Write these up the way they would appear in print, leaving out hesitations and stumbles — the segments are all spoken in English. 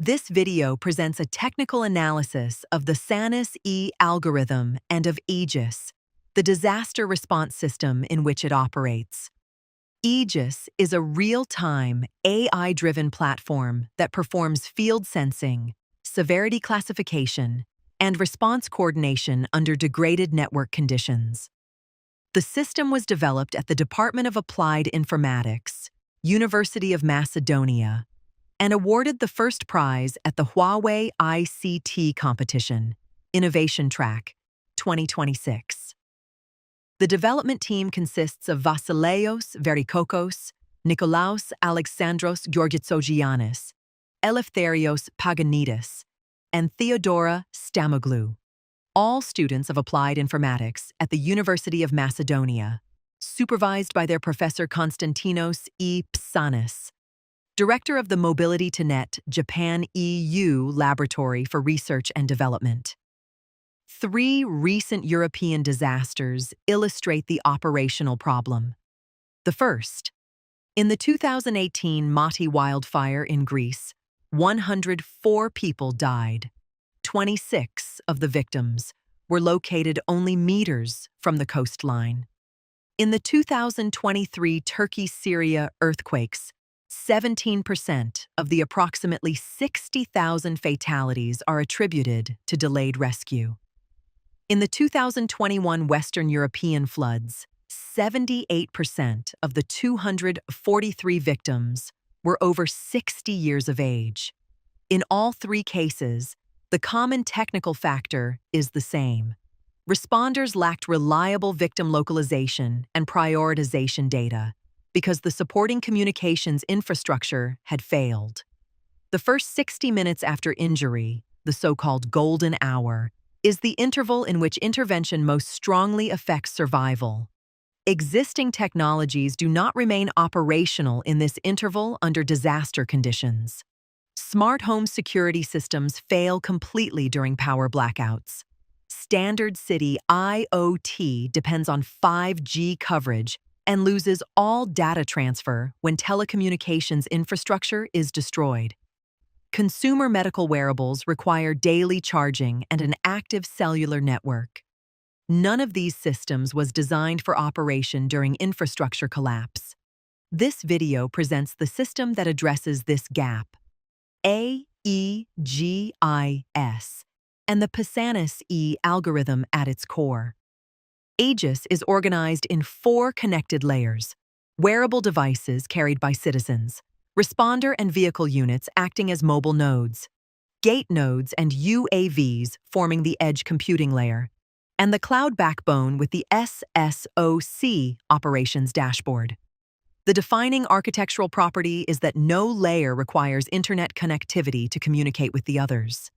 This video presents a technical analysis of the PSANNIS algorithm and of Aegis, the disaster response system in which it operates. Aegis is a real-time, AI-driven platform that performs field sensing, severity classification, and response coordination under degraded network conditions. The system was developed at the Department of Applied Informatics, University of Macedonia, and awarded the first prize at the Huawei ICT Competition, Innovation Track, 2026. The development team consists of Vasileios Verikokos, Nikolaos Alexandros Georgitsogiannis, Eleftherios Paganidis, and Theodora Stamoglou, all students of applied informatics at the University of Macedonia, supervised by their professor Konstantinos PSANNIS, director of the Mobility to Net Japan EU Laboratory for Research and Development. 3 recent European disasters illustrate the operational problem. The first, in the 2018 Mati wildfire in Greece, 104 people died. 26 of the victims were located only meters from the coastline. In the 2023 Turkey-Syria earthquakes, 17% of the approximately 60,000 fatalities are attributed to delayed rescue. In the 2021 Western European floods, 78% of the 243 victims were over 60 years of age. In all 3 cases, the common technical factor is the same. Responders lacked reliable victim localization and prioritization data because the supporting communications infrastructure had failed. The first 60 minutes after injury, the so-called golden hour, is the interval in which intervention most strongly affects survival. Existing technologies do not remain operational in this interval under disaster conditions. Smart home security systems fail completely during power blackouts. Standard city IoT depends on 5G coverage and loses all data transfer when telecommunications infrastructure is destroyed. Consumer medical wearables require daily charging and an active cellular network. None of these systems was designed for operation during infrastructure collapse. This video presents the system that addresses this gap: AEGIS, and the PSANNIS algorithm at its core. Aegis is organized in 4 connected layers: wearable devices carried by citizens, responder and vehicle units acting as mobile nodes, gate nodes and UAVs forming the edge computing layer, and the cloud backbone with the SSOC operations dashboard. The defining architectural property is that no layer requires internet connectivity to communicate with the others.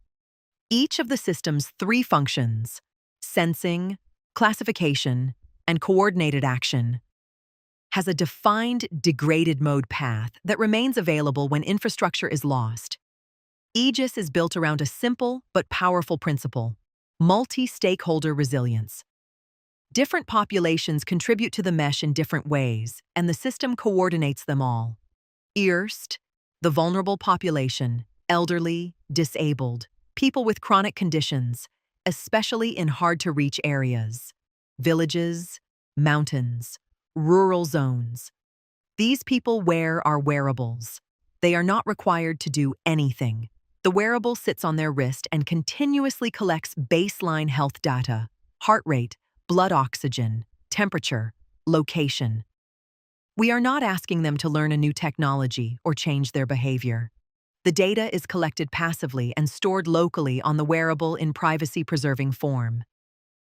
Each of the system's 3 functions, sensing, classification, and coordinated action, has a defined degraded mode path that remains available when infrastructure is lost. Aegis is built around a simple but powerful principle: multi-stakeholder resilience. Different populations contribute to the mesh in different ways, and the system coordinates them all. IRST, the vulnerable population, elderly, disabled, people with chronic conditions, especially in hard-to-reach areas, villages, mountains, rural zones. These people wear our wearables. They are not required to do anything. The wearable sits on their wrist and continuously collects baseline health data: heart rate, blood oxygen, temperature, location. We are not asking them to learn a new technology or change their behavior. The data is collected passively and stored locally on the wearable in privacy-preserving form.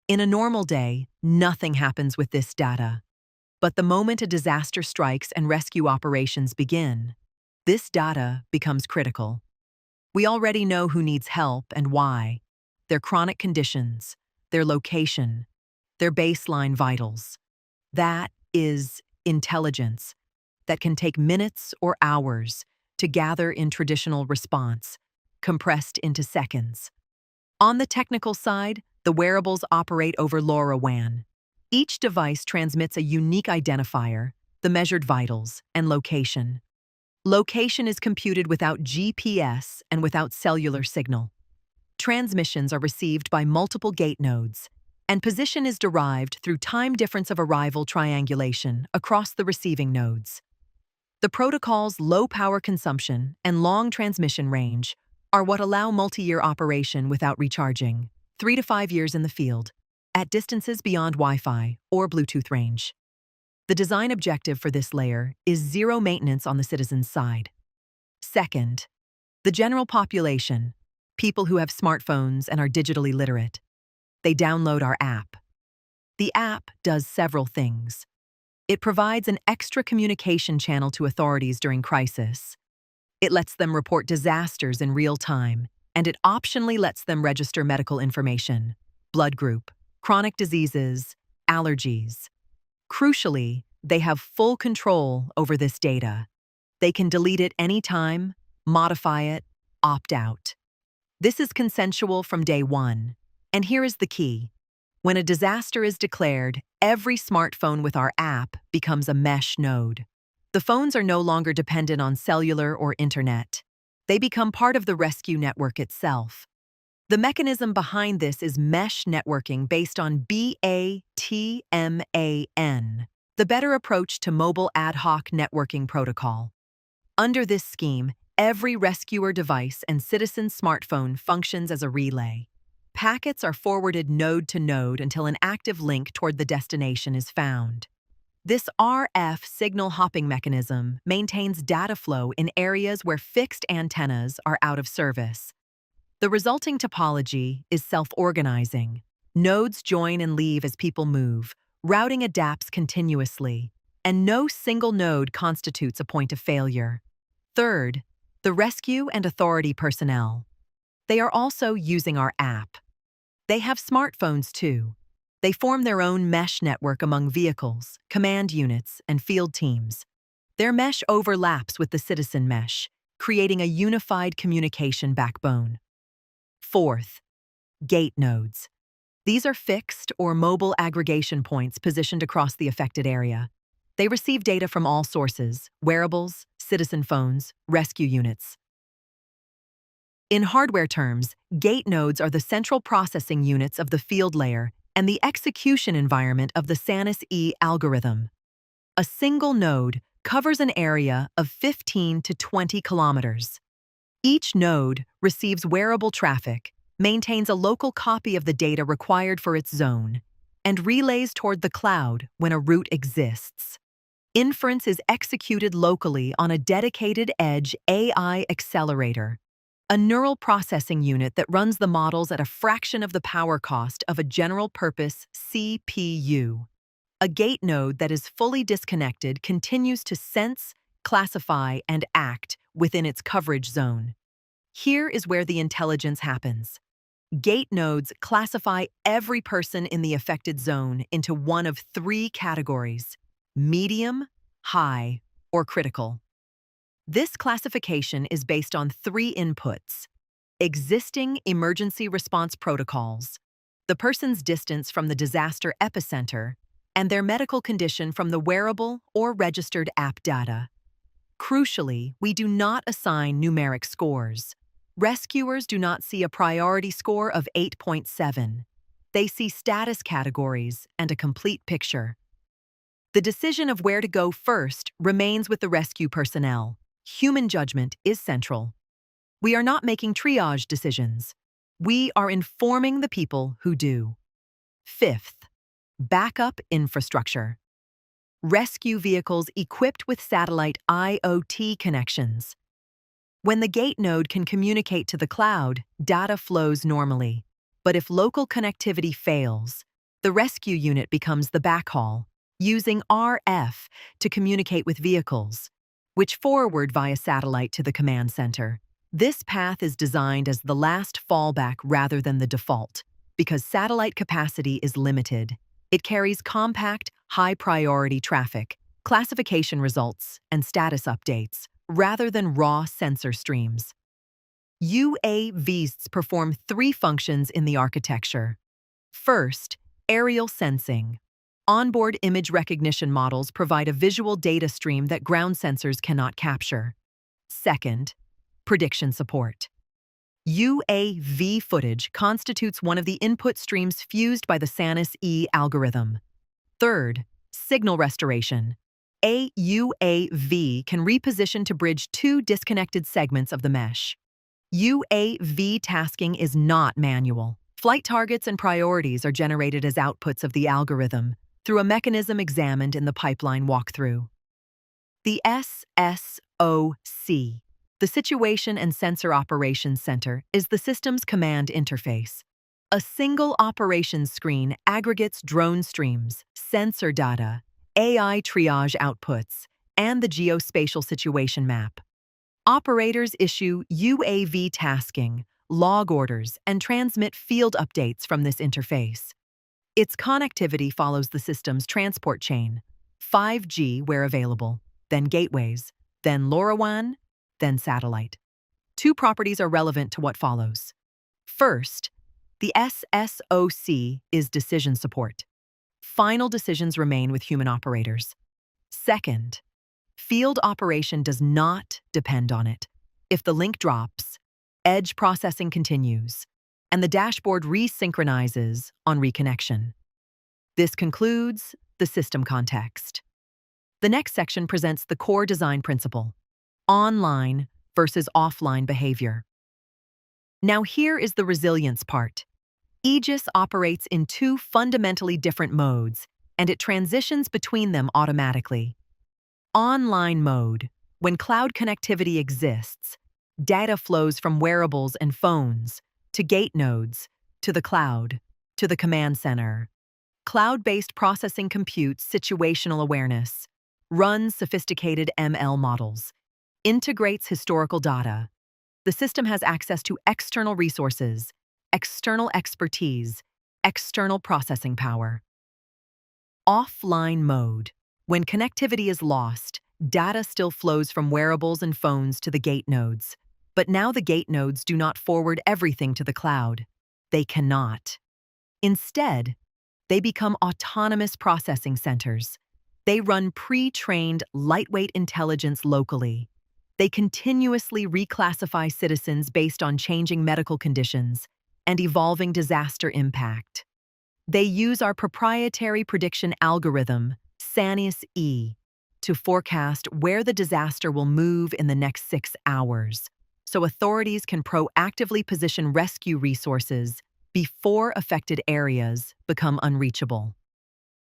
In a normal day, nothing happens with this data. But the moment a disaster strikes and rescue operations begin, this data becomes critical. We already know who needs help and why: their chronic conditions, their location, their baseline vitals. That is intelligence that can take minutes or hours to gather in traditional response, compressed into seconds. On the technical side, the wearables operate over LoRaWAN. Each device transmits a unique identifier, the measured vitals, and location. Location is computed without GPS and without cellular signal. Transmissions are received by multiple gate nodes, and position is derived through time difference of arrival triangulation across the receiving nodes. The protocol's low power consumption and long transmission range are what allow multi-year operation without recharging, 3 to 5 years in the field, at distances beyond Wi-Fi or Bluetooth range. The design objective for this layer is zero maintenance on the citizen's side. Second, the general population, people who have smartphones and are digitally literate. They download our app. The app does several things. It provides an extra communication channel to authorities during crisis. It lets them report disasters in real time, and it optionally lets them register medical information, blood group, chronic diseases, allergies. Crucially, they have full control over this data. They can delete it anytime, modify it, opt out. This is consensual from day one. And here is the key. When a disaster is declared, every smartphone with our app becomes a mesh node. The phones are no longer dependent on cellular or internet. They become part of the rescue network itself. The mechanism behind this is mesh networking based on BATMAN, the better approach to mobile ad hoc networking protocol. Under this scheme, every rescuer device and citizen smartphone functions as a relay. Packets are forwarded node to node until an active link toward the destination is found. This RF signal hopping mechanism maintains data flow in areas where fixed antennas are out of service. The resulting topology is self-organizing. Nodes join and leave as people move, routing adapts continuously, and no single node constitutes a point of failure. Third, the rescue and authority personnel. They are also using our app. They have smartphones too. They form their own mesh network among vehicles, command units, and field teams. Their mesh overlaps with the citizen mesh, creating a unified communication backbone. Fourth, gate nodes. These are fixed or mobile aggregation points positioned across the affected area. They receive data from all sources: wearables, citizen phones, rescue units. In hardware terms, gate nodes are the central processing units of the field layer and the execution environment of the PSANNIS algorithm. A single node covers an area of 15 to 20 kilometers. Each node receives wearable traffic, maintains a local copy of the data required for its zone, and relays toward the cloud when a route exists. Inference is executed locally on a dedicated edge AI accelerator, a neural processing unit that runs the models at a fraction of the power cost of a general-purpose CPU. A gate node that is fully disconnected continues to sense, classify, and act within its coverage zone. Here is where the intelligence happens. Gate nodes classify every person in the affected zone into one of 3 categories: medium, high, or critical. This classification is based on 3 inputs: existing emergency response protocols, the person's distance from the disaster epicenter, and their medical condition from the wearable or registered app data. Crucially, we do not assign numeric scores. Rescuers do not see a priority score of 8.7. They see status categories and a complete picture. The decision of where to go first remains with the rescue personnel. Human judgment is central. We are not making triage decisions. We are informing the people who do. Fifth, backup infrastructure. Rescue vehicles equipped with satellite IoT connections. When the gate node can communicate to the cloud, data flows normally. But if local connectivity fails, the rescue unit becomes the backhaul, using RF to communicate with vehicles, which forward via satellite to the command center. This path is designed as the last fallback rather than the default, because satellite capacity is limited. It carries compact, high-priority traffic, classification results, and status updates, rather than raw sensor streams. UAVs perform 3 functions in the architecture. First, aerial sensing. Onboard image recognition models provide a visual data stream that ground sensors cannot capture. Second, prediction support. UAV footage constitutes one of the input streams fused by the PSANNIS algorithm. Third, signal restoration. A UAV can reposition to bridge two disconnected segments of the mesh. UAV tasking is not manual. Flight targets and priorities are generated as outputs of the algorithm through a mechanism examined in the pipeline walkthrough. The SSOC, the Situation and Sensor Operations Center, is the system's command interface. A single operations screen aggregates drone streams, sensor data, AI triage outputs, and the geospatial situation map. Operators issue UAV tasking, log orders, and transmit field updates from this interface. Its connectivity follows the system's transport chain: 5G where available, then gateways, then LoRaWAN, then satellite. Two properties are relevant to what follows. First, the SSOC is decision support. Final decisions remain with human operators. Second, field operation does not depend on it. If the link drops, edge processing continues, and the dashboard resynchronizes on reconnection. This concludes the system context. The next section presents the core design principle: online versus offline behavior. Now here is the resilience part. Aegis operates in two fundamentally different modes, and it transitions between them automatically. Online mode: when cloud connectivity exists, data flows from wearables and phones to gate nodes, to the cloud, to the command center. Cloud-based processing computes situational awareness, runs sophisticated ML models, integrates historical data. The system has access to external resources, external expertise, external processing power. Offline mode: when connectivity is lost, data still flows from wearables and phones to the gate nodes. But now the gate nodes do not forward everything to the cloud. They cannot. Instead, they become autonomous processing centers. They run pre-trained, lightweight intelligence locally. They continuously reclassify citizens based on changing medical conditions and evolving disaster impact. They use our proprietary prediction algorithm, PSANNIS, to forecast where the disaster will move in the next 6 hours, so authorities can proactively position rescue resources before affected areas become unreachable.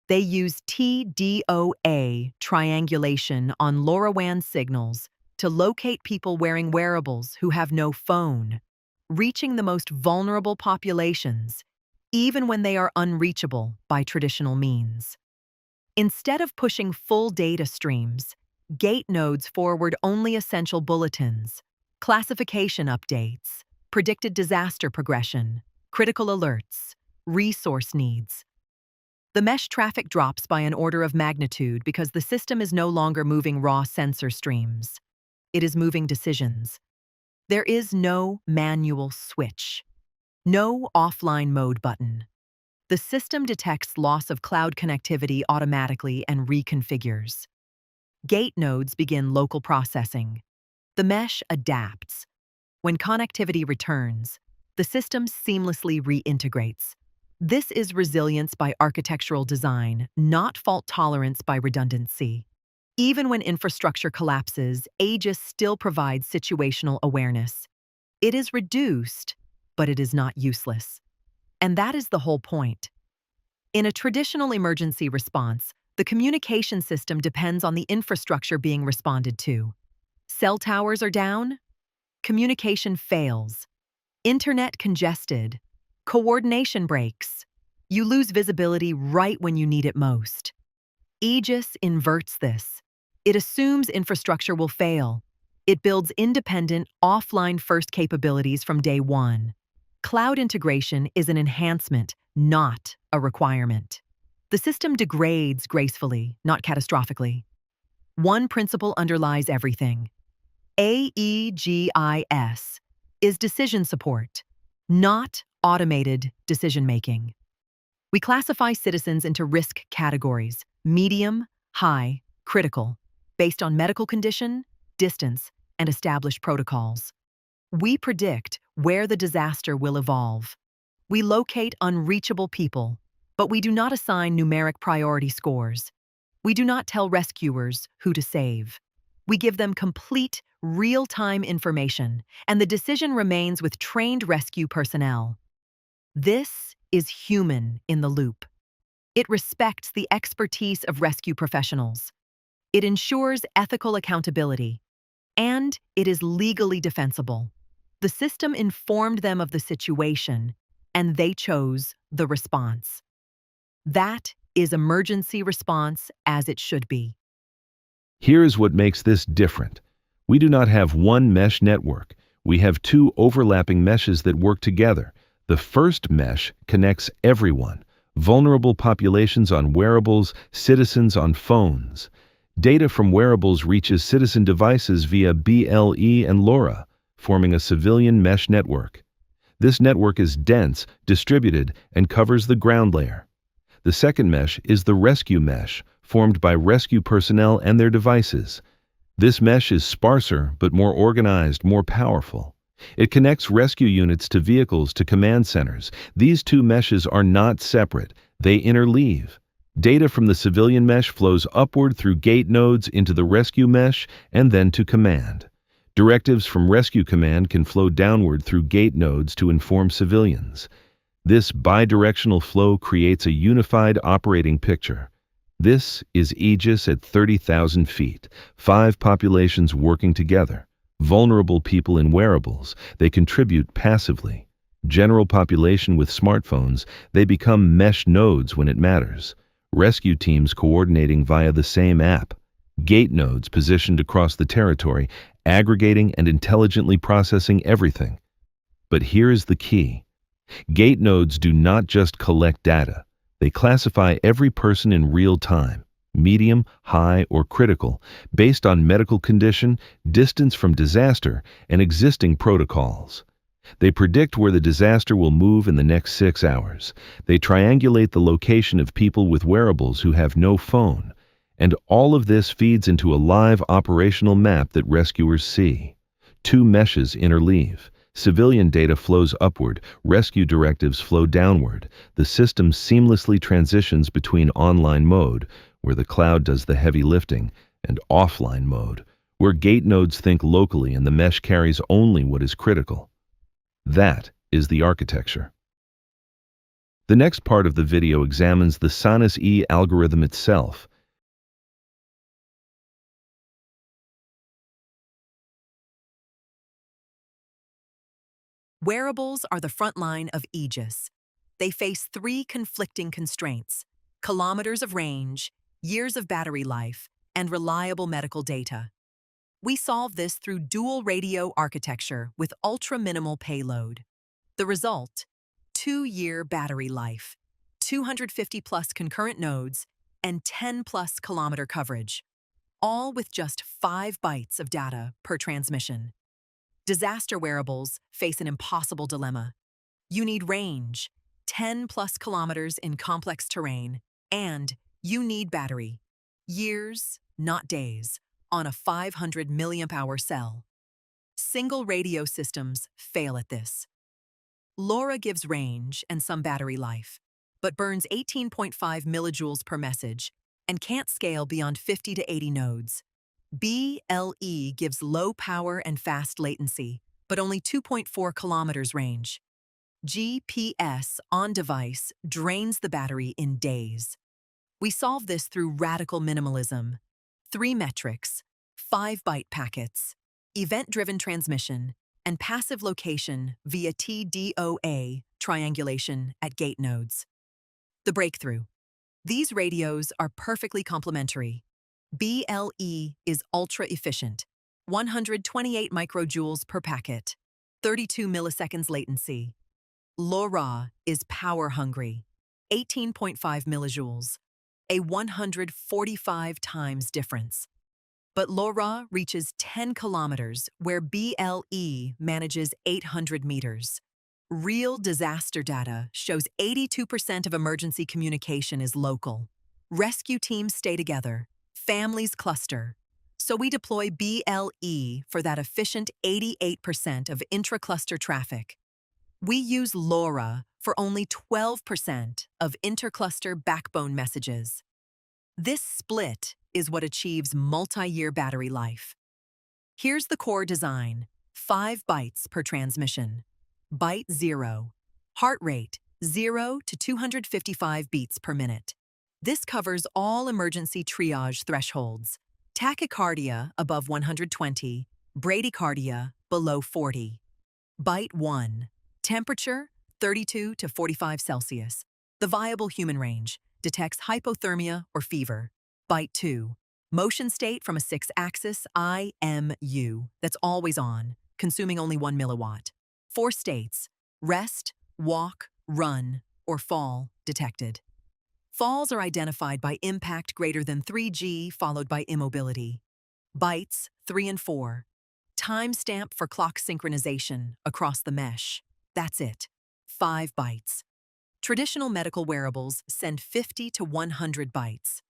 They use TDOA triangulation on LoRaWAN signals to locate people wearing wearables who have no phone, reaching the most vulnerable populations, even when they are unreachable by traditional means. Instead of pushing full data streams, gate nodes forward only essential bulletins, classification updates, predicted disaster progression, critical alerts, resource needs. The mesh traffic drops by an order of magnitude because the system is no longer moving raw sensor streams. It is moving decisions. There is no manual switch, no offline mode button. The system detects loss of cloud connectivity automatically and reconfigures. Gate nodes begin local processing. The mesh adapts. When connectivity returns, the system seamlessly reintegrates. This is resilience by architectural design, not fault tolerance by redundancy. Even when infrastructure collapses, Aegis still provides situational awareness. It is reduced, but it is not useless. And that is the whole point. In a traditional emergency response, the communication system depends on the infrastructure being responded to. Cell towers are down, communication fails, internet congested, coordination breaks. You lose visibility right when you need it most. Aegis inverts this. It assumes infrastructure will fail. It builds independent, offline-first capabilities from day one. Cloud integration is an enhancement, not a requirement. The system degrades gracefully, not catastrophically. One principle underlies everything. AEGIS is decision support, not automated decision-making. We classify citizens into risk categories: medium, high, critical, based on medical condition, distance, and establish protocols. We predict where the disaster will evolve. We locate unreachable people, but we do not assign numeric priority scores. We do not tell rescuers who to save. We give them complete, real-time information, and the decision remains with trained rescue personnel. This is human in the loop. It respects the expertise of rescue professionals. It ensures ethical accountability, and it is legally defensible. The system informed them of the situation, and they chose the response. That is emergency response as it should be. Here is what makes this different. We do not have one mesh network. We have two overlapping meshes that work together. The first mesh connects everyone, vulnerable populations on wearables, citizens on phones. Data from wearables reaches citizen devices via BLE and LoRa, forming a civilian mesh network. This network is dense, distributed, and covers the ground layer. The second mesh is the rescue mesh, formed by rescue personnel and their devices. This mesh is sparser but more organized, more powerful. It connects rescue units to vehicles to command centers. These two meshes are not separate, they interleave. Data from the civilian mesh flows upward through gate nodes into the rescue mesh and then to command. Directives from rescue command can flow downward through gate nodes to inform civilians. This bidirectional flow creates a unified operating picture. This is Aegis at 30,000 feet, 5 populations working together. Vulnerable people in wearables, they contribute passively. General population with smartphones, they become mesh nodes when it matters. Rescue teams coordinating via the same app. Gate nodes positioned across the territory, aggregating and intelligently processing everything. But here is the key. Gate nodes do not just collect data. They classify every person in real time, medium, high, or critical, based on medical condition, distance from disaster, and existing protocols. They predict where the disaster will move in the next 6 hours. They triangulate the location of people with wearables who have no phone. And all of this feeds into a live operational map that rescuers see. 2 meshes interleave. Civilian data flows upward, rescue directives flow downward. The system seamlessly transitions between online mode, where the cloud does the heavy lifting, and offline mode, where gate nodes think locally and the mesh carries only what is critical. That is the architecture. The next part of the video examines the PSANNIS algorithm itself. Wearables are the front line of Aegis. They face 3 conflicting constraints: kilometers of range, years of battery life, and reliable medical data. We solve this through dual radio architecture with ultra-minimal payload. The result: 2-year battery life, 250-plus concurrent nodes, and 10-plus kilometer coverage, all with just 5 bytes of data per transmission. Disaster wearables face an impossible dilemma. You need range, 10-plus kilometers in complex terrain, and you need battery, years, not days, on a 500 milliamp-hour cell. Single radio systems fail at this. LoRa gives range and some battery life, but burns 18.5 millijoules per message and can't scale beyond 50 to 80 nodes. BLE gives low power and fast latency, but only 2.4 kilometers range. GPS on-device drains the battery in days. We solve this through radical minimalism. 3 metrics, 5-byte packets, event-driven transmission, and passive location via TDOA triangulation at gate nodes. The breakthrough: these radios are perfectly complementary. BLE is ultra-efficient, 128 microjoules per packet, 32 milliseconds latency. LoRa is power-hungry, 18.5 millijoules, a 145 times difference. But LoRa reaches 10 kilometers, where BLE manages 800 meters. Real disaster data shows 82% of emergency communication is local. Rescue teams stay together. Families cluster. So we deploy BLE for that efficient 88% of intra-cluster traffic. We use LoRa for only 12% of intercluster backbone messages. This split is what achieves multi-year battery life. Here's the core design: 5 bytes per transmission. Byte 0. Heart rate 0 to 255 beats per minute. This covers all emergency triage thresholds: tachycardia above 120, bradycardia below 40. Byte 1. Temperature 32 to 45 Celsius. The viable human range detects hypothermia or fever. Byte 2. Motion state from a 6-axis IMU that's always on, consuming only 1 milliwatt. 4 states: rest, walk, run, or fall detected. Falls are identified by impact greater than 3G followed by immobility. Bytes 3 and 4. Timestamp for clock synchronization across the mesh. That's it. 5 bytes. Traditional medical wearables send 50 to 100 bytes.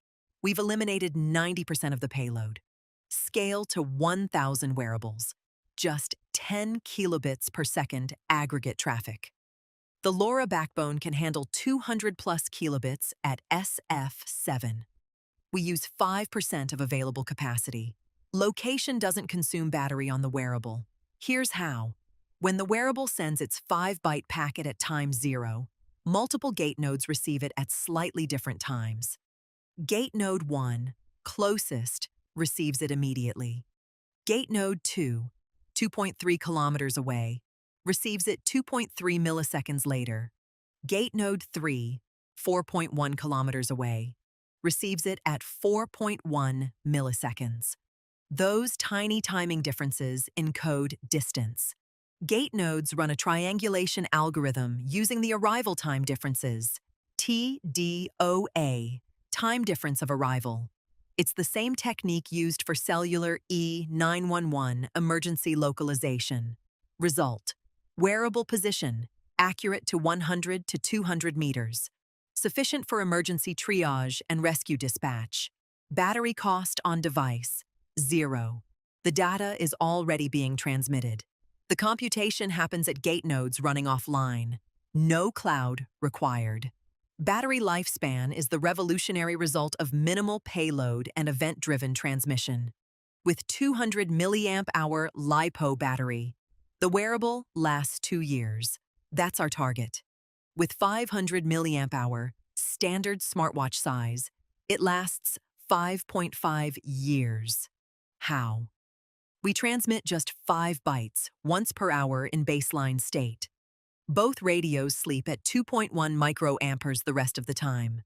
We've eliminated 90% of the payload. Scale to 1,000 wearables. Just 10 kilobits per second aggregate traffic. The LoRa backbone can handle 200 plus kilobits at SF7. We use 5% of available capacity. Location doesn't consume battery on the wearable. Here's how. When the wearable sends its 5-byte packet at time 0, multiple gate nodes receive it at slightly different times. Gate node 1, closest, receives it immediately. Gate node 2, 2.3 kilometers away, receives it 2.3 milliseconds later. Gate node 3, 4.1 kilometers away, receives it at 4.1 milliseconds. Those tiny timing differences encode distance. Gate nodes run a triangulation algorithm using the arrival time differences, TDOA, time difference of arrival. It's the same technique used for cellular E911 emergency localization. Result: wearable position, accurate to 100 to 200 meters. Sufficient for emergency triage and rescue dispatch. Battery cost on device: 0. The data is already being transmitted. The computation happens at gate nodes running offline. No cloud required. Battery lifespan is the revolutionary result of minimal payload and event-driven transmission. With 200 milliamp-hour LiPo battery, the wearable lasts 2 years. That's our target. With 500 milliamp-hour standard smartwatch size, it lasts 5.5 years. How? We transmit just 5 bytes once per hour in baseline state. Both radios sleep at 2.1 microamperes the rest of the time.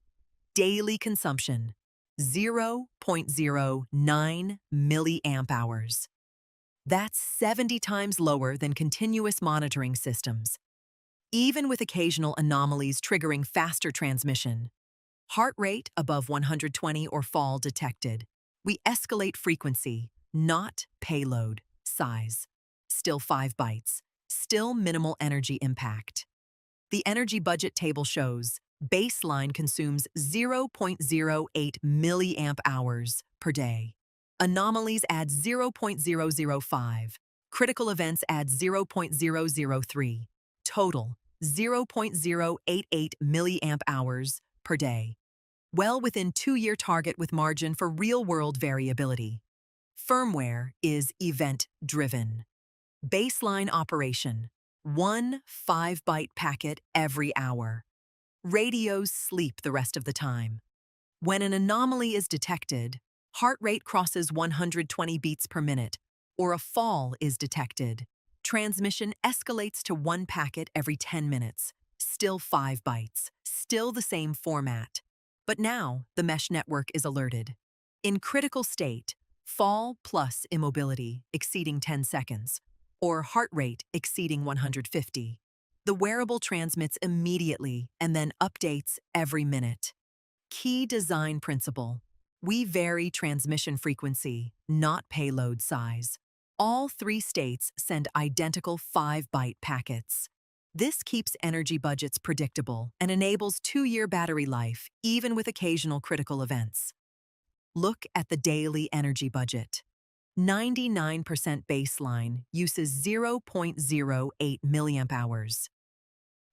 Daily consumption: 0.09 milliamp hours. That's 70 times lower than continuous monitoring systems. Even with occasional anomalies triggering faster transmission. Heart rate above 120 or fall detected. We escalate frequency, not payload size. Still 5 bytes. Still minimal energy impact. The energy budget table shows baseline consumes 0.08 milliamp hours per day. Anomalies add 0.005. Critical events add 0.003. Total 0.088 milliamp hours per day. Well within 2-year target with margin for real-world variability. Firmware is event-driven. Baseline operation: 1 5-byte packet every hour. Radios sleep the rest of the time. When an anomaly is detected, heart rate crosses 120 beats per minute, or a fall is detected, transmission escalates to 1 packet every 10 minutes. Still 5 bytes, still the same format. But now the mesh network is alerted. In critical state, fall plus immobility exceeding 10 seconds, or heart rate exceeding 150. The wearable transmits immediately and then updates every minute. Key design principle: we vary transmission frequency, not payload size. All 3 states send identical 5-byte packets. This keeps energy budgets predictable and enables 2-year battery life, even with occasional critical events. Look at the daily energy budget. 99% baseline uses 0.08 milliamp hours.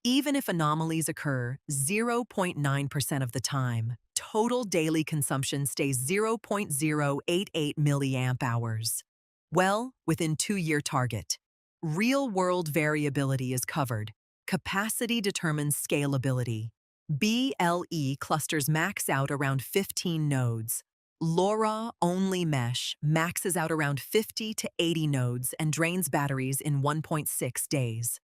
Even if anomalies occur 0.9% of the time, total daily consumption stays 0.088 milliamp hours. Well, within 2-year target. Real-world variability is covered. Capacity determines scalability. BLE clusters max out around 15 nodes. LoRa-only mesh maxes out around 50 to 80 nodes and drains batteries in 1.6 days.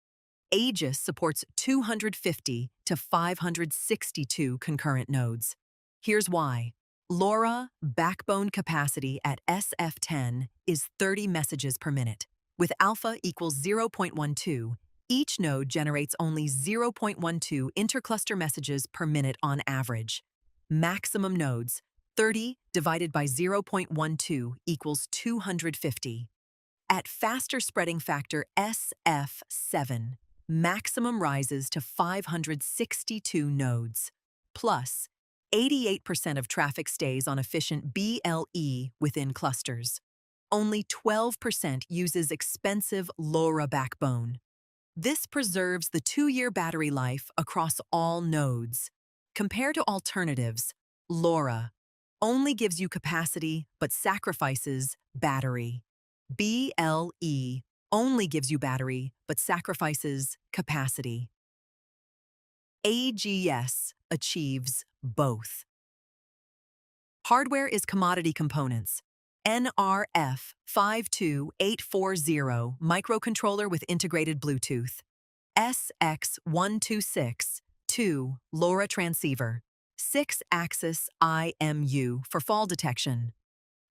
Aegis supports 250 to 562 concurrent nodes. Here's why. LoRa backbone capacity at SF10 is 30 messages per minute. With alpha equals 0.12, each node generates only 0.12 intercluster messages per minute on average. Maximum nodes, 30 divided by 0.12 equals 250. At faster spreading factor SF7, maximum rises to 562 nodes. Plus, 88% of traffic stays on efficient BLE within clusters. Only 12% uses expensive LoRa backbone. This preserves the 2-year battery life across all nodes. Compared to alternatives, LoRa only gives you capacity but sacrifices battery. BLE only gives you battery but sacrifices capacity. AGS achieves both. Hardware is commodity components. NRF 52840 microcontroller with integrated Bluetooth. SX1262 LoRa transceiver. 6-axis IMU for fall detection.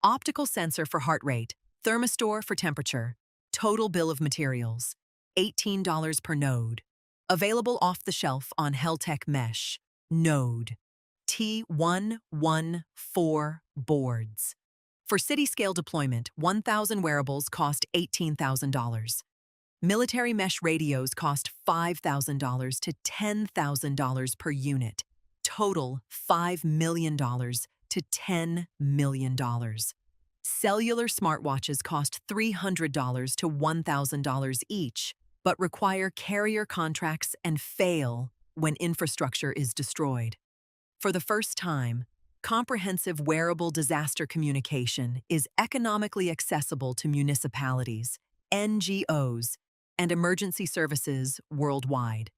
Optical sensor for heart rate. Thermistor for temperature. Total bill of materials, $18 per node. Available off the shelf on Heltec Mesh. Node. T114 boards. For city-scale deployment, 1,000 wearables cost $18,000. Military mesh radios cost $5,000 to $10,000 per unit. Total $5 million to $10 million. Cellular smartwatches cost $300 to $1,000 each, but require carrier contracts and fail when infrastructure is destroyed. For the first time, comprehensive wearable disaster communication is economically accessible to municipalities, NGOs, and emergency services worldwide.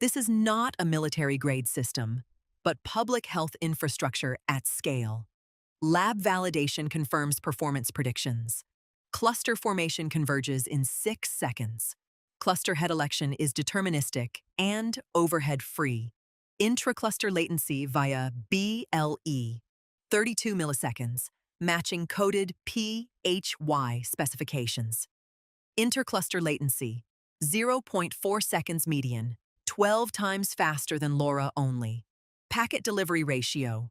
This is not a military-grade system, but public health infrastructure at scale. Lab validation confirms performance predictions. Cluster formation converges in 6 seconds. Cluster head election is deterministic and overhead-free. Intra-cluster latency via BLE, 32 milliseconds, matching coded PHY specifications. Intercluster latency, 0.4 seconds median, 12 times faster than LoRa only. Packet delivery ratio,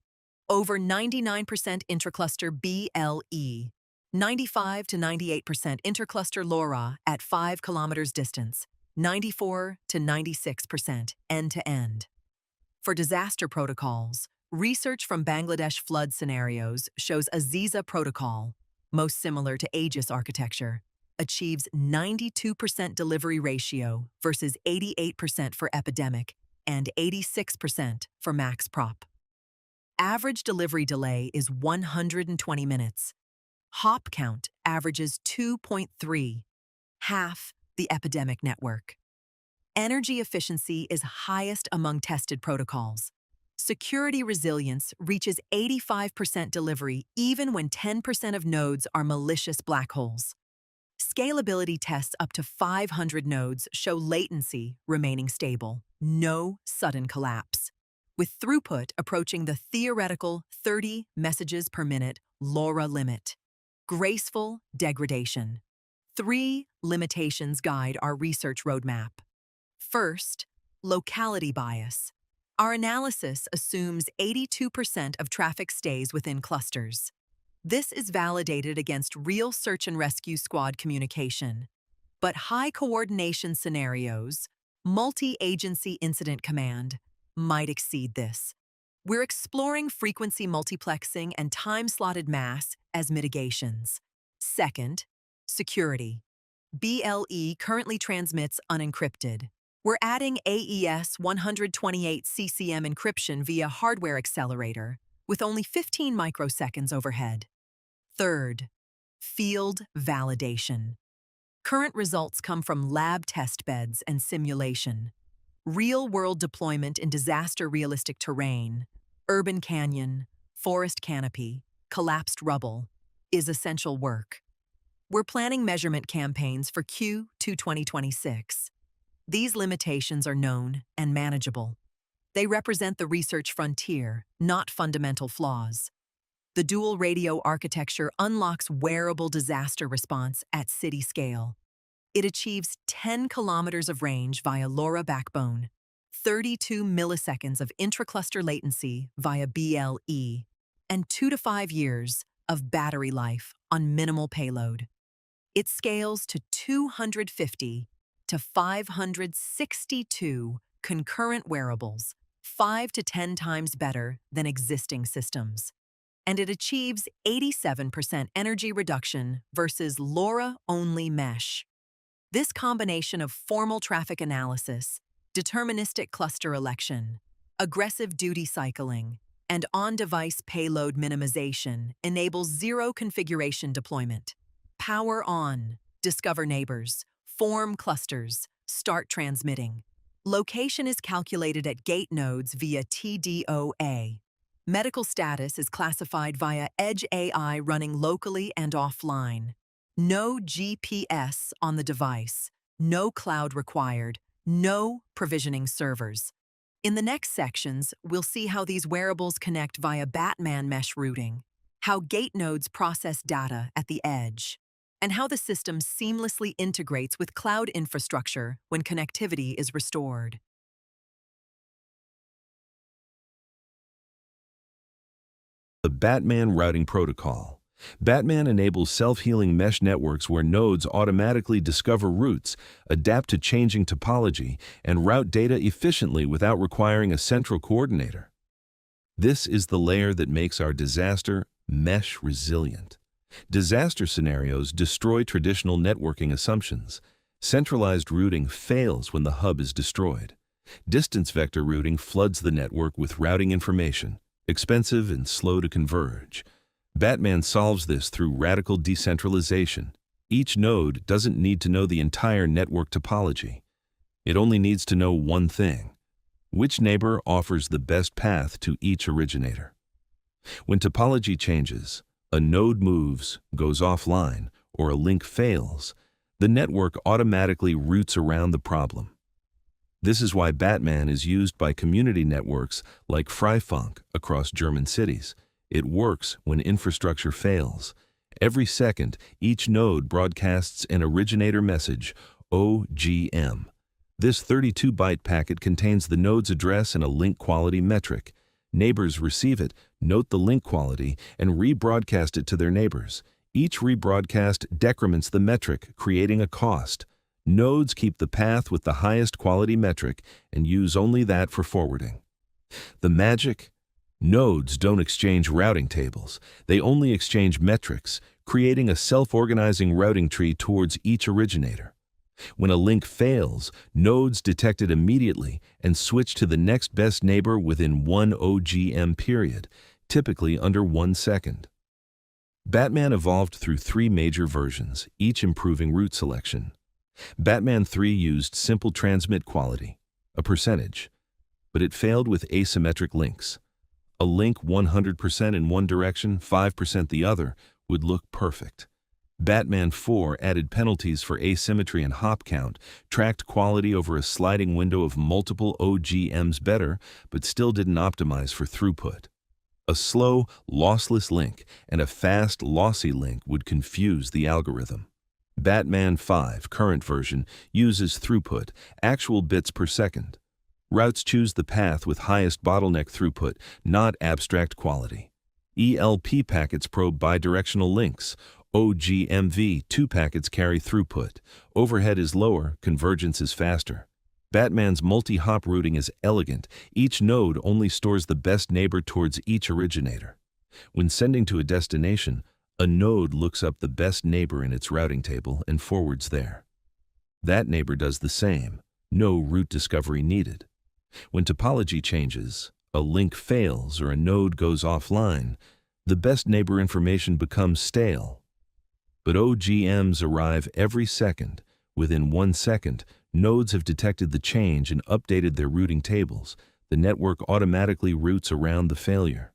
over 99% intracluster BLE, 95 to 98% intercluster LoRa at 5 kilometers distance, 94 to 96% end-to-end. For disaster protocols, research from Bangladesh flood scenarios shows Aziza protocol, most similar to Aegis architecture, achieves 92% delivery ratio versus 88% for epidemic and 86% for max prop. Average delivery delay is 120 minutes. Hop count averages 2.3, half the epidemic network. Energy efficiency is highest among tested protocols. Security resilience reaches 85% delivery even when 10% of nodes are malicious black holes. Scalability tests up to 500 nodes show latency remaining stable, no sudden collapse. With throughput approaching the theoretical 30 messages per minute LoRa limit. Graceful degradation. 3 limitations guide our research roadmap. First, locality bias. Our analysis assumes 82% of traffic stays within clusters. This is validated against real search and rescue squad communication. But high coordination scenarios, multi-agency incident command, might exceed this. We're exploring frequency multiplexing and time-slotted mass as mitigations. Second, security. BLE currently transmits unencrypted. We're adding AES 128 CCM encryption via hardware accelerator with only 15 microseconds overhead. Third, field validation. Current results come from lab test beds and simulation. Real-world deployment in disaster-realistic terrain, urban canyon, forest canopy, collapsed rubble, is essential work. We're planning measurement campaigns for Q2 2026. These limitations are known and manageable. They represent the research frontier, not fundamental flaws. The dual radio architecture unlocks wearable disaster response at city scale. It achieves 10 kilometers of range via LoRa backbone, 32 milliseconds of intracluster latency via BLE, and 2 to 5 years of battery life on minimal payload. It scales to 250 to 562 concurrent wearables, 5 to 10 times better than existing systems. And it achieves 87% energy reduction versus LoRa-only mesh. This combination of formal traffic analysis, deterministic cluster election, aggressive duty cycling, and on-device payload minimization enables zero configuration deployment. Power on, discover neighbors, form clusters, start transmitting. Location is calculated at gate nodes via TDOA. Medical status is classified via Edge AI running locally and offline. No GPS on the device, no cloud required, no provisioning servers. In the next sections, we'll see how these wearables connect via Batman mesh routing, how gate nodes process data at the edge, and how the system seamlessly integrates with cloud infrastructure when connectivity is restored. The Batman routing protocol. Batman enables self-healing mesh networks where nodes automatically discover routes, adapt to changing topology, and route data efficiently without requiring a central coordinator. This is the layer that makes our disaster mesh resilient. Disaster scenarios destroy traditional networking assumptions. Centralized routing fails when the hub is destroyed. Distance vector routing floods the network with routing information, expensive and slow to converge. Batman solves this through radical decentralization. Each node doesn't need to know the entire network topology. It only needs to know one thing: which neighbor offers the best path to each originator. When topology changes, a node moves, goes offline, or a link fails, the network automatically routes around the problem. This is why Batman is used by community networks like Freifunk across German cities. It works when infrastructure fails. Every second, each node broadcasts an originator message, OGM. This 32-byte packet contains the node's address and a link quality metric. Neighbors receive it, note the link quality, and rebroadcast it to their neighbors. Each rebroadcast decrements the metric, creating a cost. Nodes keep the path with the highest quality metric and use only that for forwarding. The magic? Nodes don't exchange routing tables. They only exchange metrics, creating a self-organizing routing tree towards each originator. When a link fails, nodes detect it immediately and switch to the next best neighbor within one OGM period, typically under 1 second. Batman evolved through 3 major versions, each improving route selection. Batman 3 used simple transmit quality, a percentage, but it failed with asymmetric links. A link 100% in one direction, 5% the other, would look perfect. Batman 4 added penalties for asymmetry and hop count, tracked quality over a sliding window of multiple OGMs better, but still didn't optimize for throughput. A slow, lossless link and a fast, lossy link would confuse the algorithm. Batman 5, current version, uses throughput, actual bits per second. Routes choose the path with highest bottleneck throughput, not abstract quality. ELP packets probe bidirectional links. OGMV 2 packets carry throughput. Overhead is lower, convergence is faster. Batman's multi-hop routing is elegant. Each node only stores the best neighbor towards each originator. When sending to a destination, A node looks up the best neighbor in its routing table and forwards there. That neighbor does the same. No route discovery needed. When topology changes, a link fails or a node goes offline, the best neighbor information becomes stale. But OGMs arrive every second. Within 1 second, nodes have detected the change and updated their routing tables. The network automatically routes around the failure.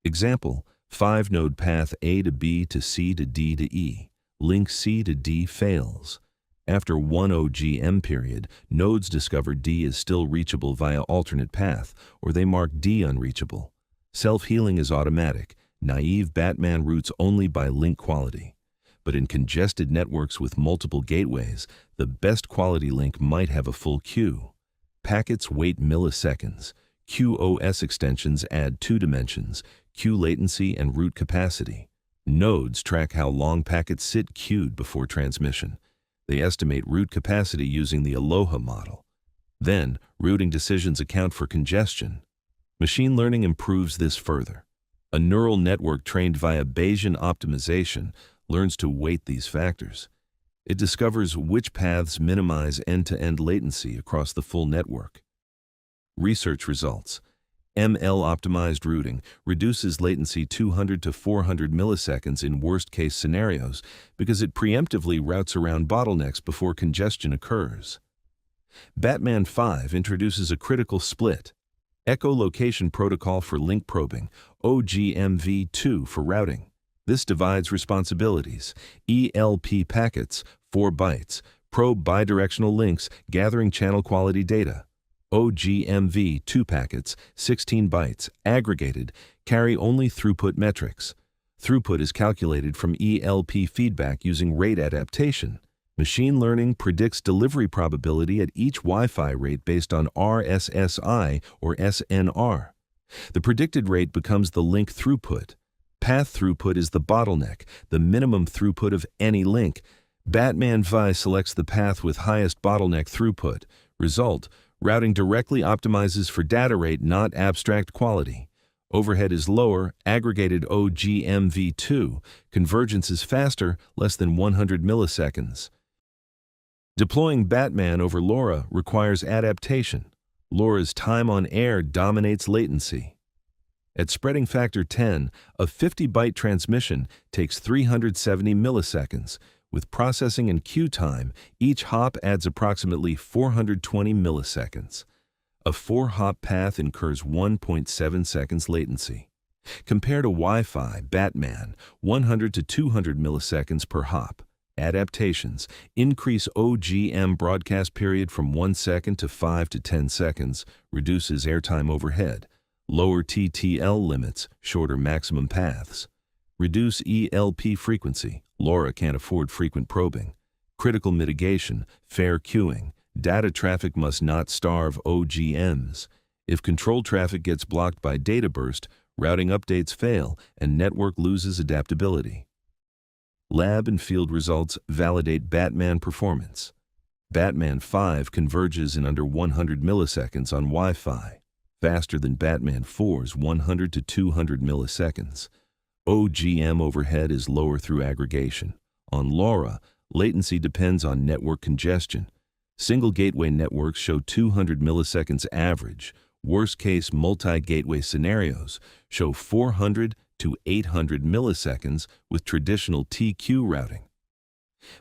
Example, 5-node path A to B to C to D to E. Link C to D fails. After 1 OGM period, nodes discover D is still reachable via alternate path, or they mark D unreachable. Self-healing is automatic. Naive Batman routes only by link quality. But in congested networks with multiple gateways, the best quality link might have a full queue. Packets wait milliseconds. QoS extensions add 2 dimensions, queue latency and route capacity. Nodes track how long packets sit queued before transmission. They estimate route capacity using the Aloha model. Then, routing decisions account for congestion. Machine learning improves this further. A neural network trained via Bayesian optimization learns to weight these factors. It discovers which paths minimize end-to-end latency across the full network. Research results. ML-optimized routing reduces latency 200 to 400 milliseconds in worst-case scenarios because it preemptively routes around bottlenecks before congestion occurs. Batman 5 introduces a critical split. Echolocation Protocol for link probing, OGMV2 for routing. This divides responsibilities. ELP packets, 4 bytes. Probe bidirectional links, gathering channel quality data. OGMV 2 packets, 16 bytes, aggregated, carry only throughput metrics. Throughput is calculated from ELP feedback using rate adaptation. Machine learning predicts delivery probability at each Wi-Fi rate based on RSSI or SNR. The predicted rate becomes the link throughput. Path throughput is the bottleneck, the minimum throughput of any link. Batman Vi selects the path with highest bottleneck throughput. Result, routing directly optimizes for data rate, not abstract quality. Overhead is lower, aggregated OGMV2. Convergence is faster, less than 100 milliseconds. Deploying Batman over LoRa requires adaptation. LoRa's time on air dominates latency. At spreading factor 10, a 50-byte transmission takes 370 milliseconds. With processing and queue time, each hop adds approximately 420 milliseconds. A 4-hop path incurs 1.7 seconds latency. Compared to Wi-Fi, Batman, 100 to 200 milliseconds per hop. Adaptations increase OGM broadcast period from 1 second to 5 to 10 seconds, reduces airtime overhead. Lower TTL limits, shorter maximum paths. Reduce ELP frequency. LoRa can't afford frequent probing. Critical mitigation, fair queuing. Data traffic must not starve OGMs. If control traffic gets blocked by data burst, routing updates fail and network loses adaptability. Lab and field results validate Batman performance. Batman 5 converges in under 100 milliseconds on Wi-Fi, faster than Batman 4's 100 to 200 milliseconds. OGM overhead is lower through aggregation. On LoRa, latency depends on network congestion. Single gateway networks show 200 milliseconds average. Worst-case multi-gateway scenarios show 400 to 800 milliseconds with traditional TQ routing.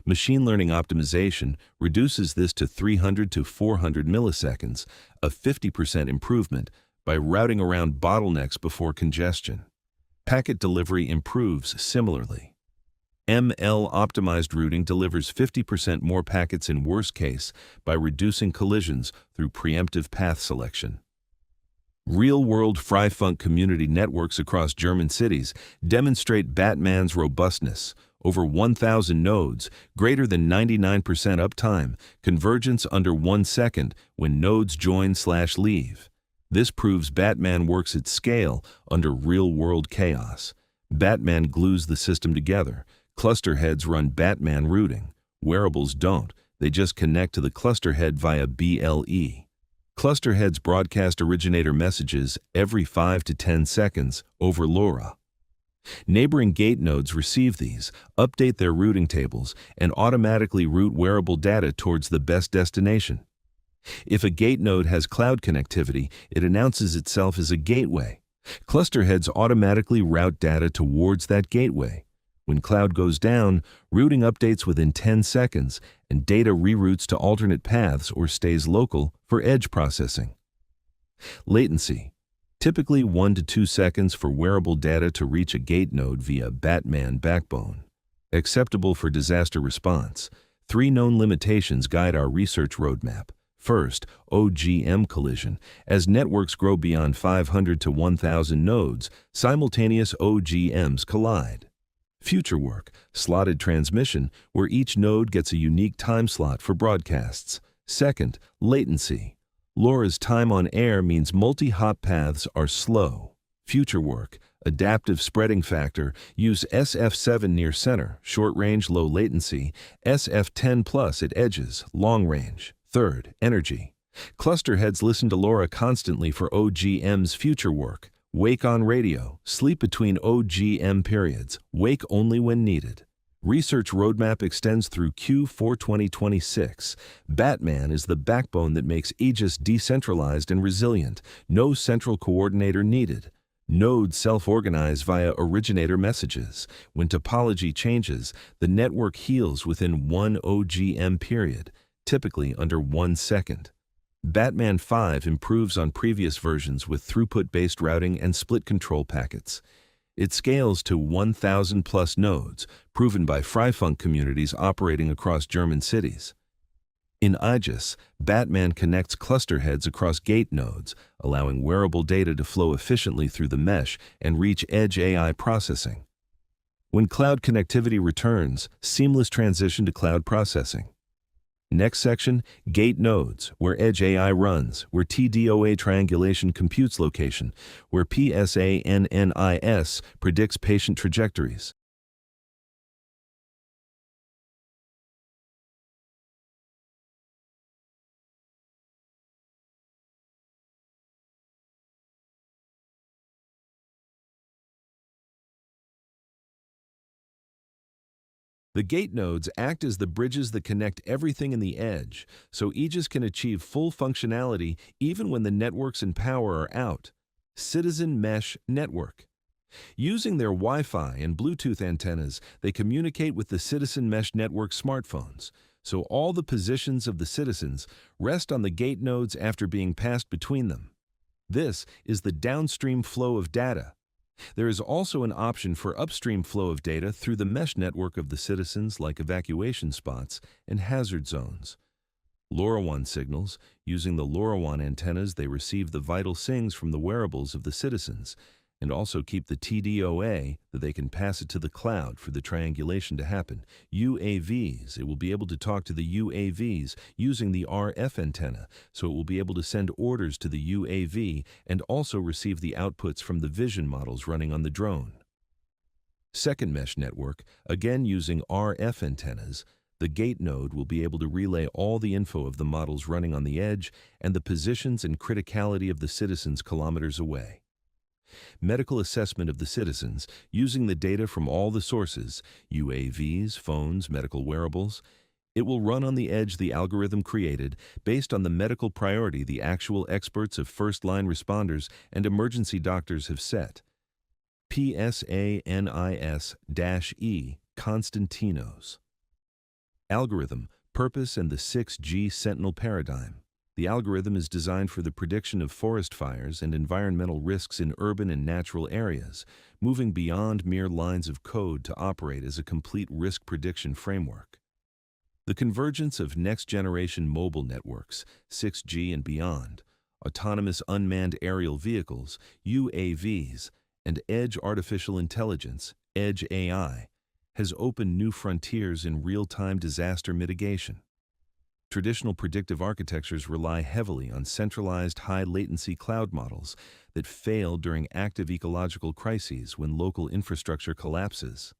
Machine learning optimization reduces this to 300 to 400 milliseconds, a 50% improvement, by routing around bottlenecks before congestion. Packet delivery improves similarly. ML-optimized routing delivers 50% more packets in worst case by reducing collisions through preemptive path selection. Real-world Freifunk community networks across German cities demonstrate Batman's robustness. Over 1,000 nodes, greater than 99% uptime, convergence under 1 second when nodes join/leave. This proves Batman works at scale under real-world chaos. Batman glues the system together. Cluster heads run Batman routing. Wearables don't. They just connect to the cluster head via BLE. Cluster heads broadcast originator messages every 5 to 10 seconds over LoRa. Neighboring gate nodes receive these, update their routing tables, and automatically route wearable data towards the best destination. If a gate node has cloud connectivity, it announces itself as a gateway. Cluster heads automatically route data towards that gateway. When cloud goes down, routing updates within 10 seconds, and data reroutes to alternate paths or stays local for edge processing. Latency. Typically 1 to 2 seconds for wearable data to reach a gate node via Batman backbone. Acceptable for disaster response. 3 known limitations guide our research roadmap. First, OGM collision. As networks grow beyond 500 to 1,000 nodes, simultaneous OGMs collide. Future work, slotted transmission, where each node gets a unique time slot for broadcasts. Second, latency. LoRa's time on air means multi-hop paths are slow. Future work, adaptive spreading factor, use SF7 near center, short range, low latency, SF10 plus at edges, long range. Third, energy. Cluster heads listen to LoRa constantly for OGM's future work. Wake on radio, sleep between OGM periods, wake only when needed. Research roadmap extends through Q4 2026. Batman is the backbone that makes Aegis decentralized and resilient. No central coordinator needed. Nodes self-organize via originator messages. When topology changes, the network heals within one OGM period, typically under 1 second. Batman 5 improves on previous versions with throughput-based routing and split control packets. It scales to 1,000 plus nodes, proven by Freifunk communities operating across German cities. In Aegis, Batman connects cluster heads across gate nodes, allowing wearable data to flow efficiently through the mesh and reach edge AI processing. When cloud connectivity returns, seamless transition to cloud processing. Next section, gate nodes, where edge AI runs, where TDOA triangulation computes location, where PSANNIS predicts patient trajectories. The gate nodes act as the bridges that connect everything in the edge, so Aegis can achieve full functionality even when the networks and power are out. Citizen Mesh Network. Using their Wi-Fi and Bluetooth antennas, they communicate with the Citizen Mesh Network smartphones, so all the positions of the citizens rest on the gate nodes after being passed between them. This is the downstream flow of data. There is also an option for upstream flow of data through the mesh network of the citizens, like evacuation spots and hazard zones. LoRaWAN signals. Using the LoRaWAN antennas, they receive the vital SIGs from the wearables of the citizens, and also keep the TDOA that they can pass it to the cloud for the triangulation to happen. UAVs, it will be able to talk to the UAVs using the RF antenna, so it will be able to send orders to the UAV and also receive the outputs from the vision models running on the drone. Second mesh network, again using RF antennas, the gate node will be able to relay all the info of the models running on the edge and the positions and criticality of the citizens kilometers away. Medical assessment of the citizens, using the data from all the sources, UAVs, phones, medical wearables. It will run on the edge the algorithm created based on the medical priority the actual experts of first-line responders and emergency doctors have set. PSANNIS-E Constantinos. Algorithm, purpose and the 6G Sentinel paradigm. The algorithm is designed for the prediction of forest fires and environmental risks in urban and natural areas, moving beyond mere lines of code to operate as a complete risk prediction framework. The convergence of next-generation mobile networks, 6G and beyond, autonomous unmanned aerial vehicles, UAVs, and edge artificial intelligence, edge AI, has opened new frontiers in real-time disaster mitigation. Traditional predictive architectures rely heavily on centralized high-latency cloud models that fail during active ecological crises when local infrastructure collapses.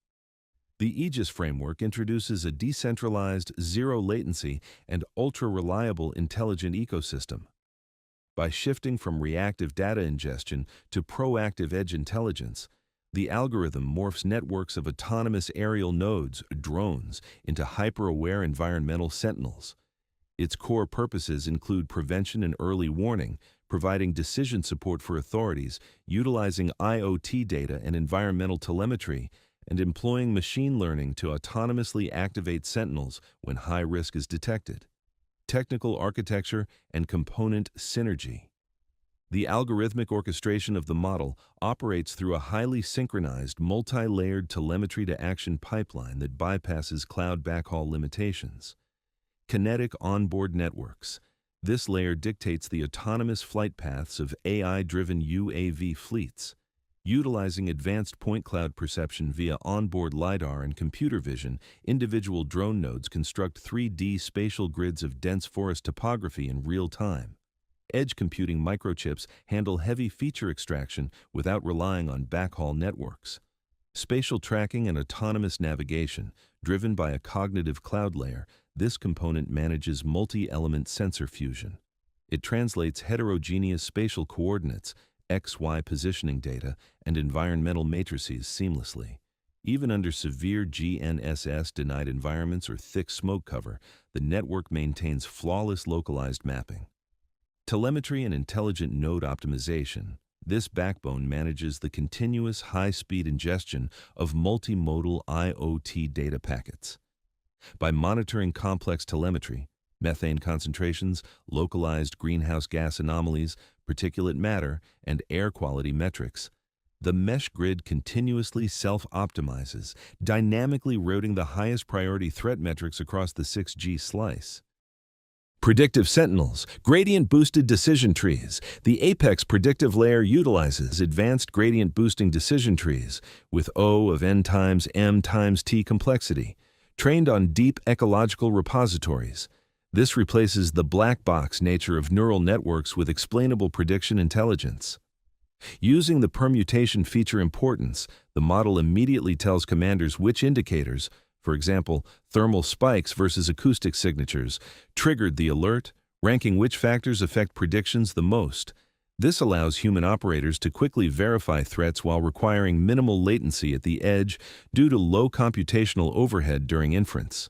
The Aegis framework introduces a decentralized, zero-latency, and ultra-reliable intelligent ecosystem. By shifting from reactive data ingestion to proactive edge intelligence, The algorithm morphs networks of autonomous aerial nodes, drones, into hyper-aware environmental sentinels. Its core purposes include prevention and early warning, providing decision support for authorities, utilizing IoT data and environmental telemetry, and employing machine learning to autonomously activate sentinels when high risk is detected. Technical architecture and component synergy. The algorithmic orchestration of the model operates through a highly synchronized, multi-layered telemetry-to-action pipeline that bypasses cloud backhaul limitations. Kinetic onboard networks. This layer dictates the autonomous flight paths of AI-driven UAV fleets. Utilizing advanced point cloud perception via onboard LiDAR and computer vision, individual drone nodes construct 3D spatial grids of dense forest topography in real time. Edge computing microchips handle heavy feature extraction without relying on backhaul networks. Spatial tracking and autonomous navigation, driven by a cognitive cloud layer, this component manages multi-element sensor fusion. It translates heterogeneous spatial coordinates, X-Y positioning data, and environmental matrices seamlessly. Even under severe GNSS-denied environments or thick smoke cover, the network maintains flawless localized mapping. Telemetry and intelligent node optimization. This backbone manages the continuous high-speed ingestion of multimodal IoT data packets. By monitoring complex telemetry, methane concentrations, localized greenhouse gas anomalies, particulate matter, and air quality metrics, the mesh grid continuously self-optimizes, dynamically routing the highest priority threat metrics across the 6G slice. Predictive sentinels, gradient-boosted decision trees. The Apex predictive layer utilizes advanced gradient-boosting decision trees with O of n times m times t complexity, trained on deep ecological repositories. This replaces the black box nature of neural networks with explainable prediction intelligence. Using the permutation feature importance, the model immediately tells commanders which indicators, for example, thermal spikes versus acoustic signatures, triggered the alert, ranking which factors affect predictions the most. This allows human operators to quickly verify threats while requiring minimal latency at the edge due to low computational overhead during inference.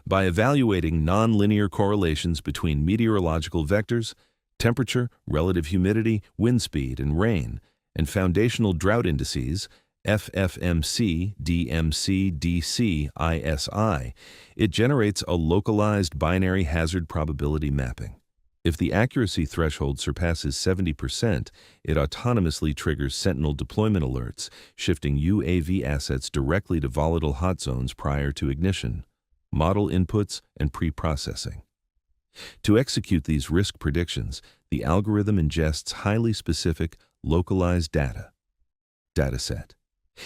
By evaluating nonlinear correlations between meteorological vectors, temperature, relative humidity, wind speed, and rain, and foundational drought indices, FFMC, DMC, DC, ISI, it generates a localized binary hazard probability mapping. If the accuracy threshold surpasses 70%, it autonomously triggers Sentinel deployment alerts, shifting UAV assets directly to volatile hot zones prior to ignition, model inputs, and pre-processing. To execute these risk predictions, the algorithm ingests highly specific, localized dataset.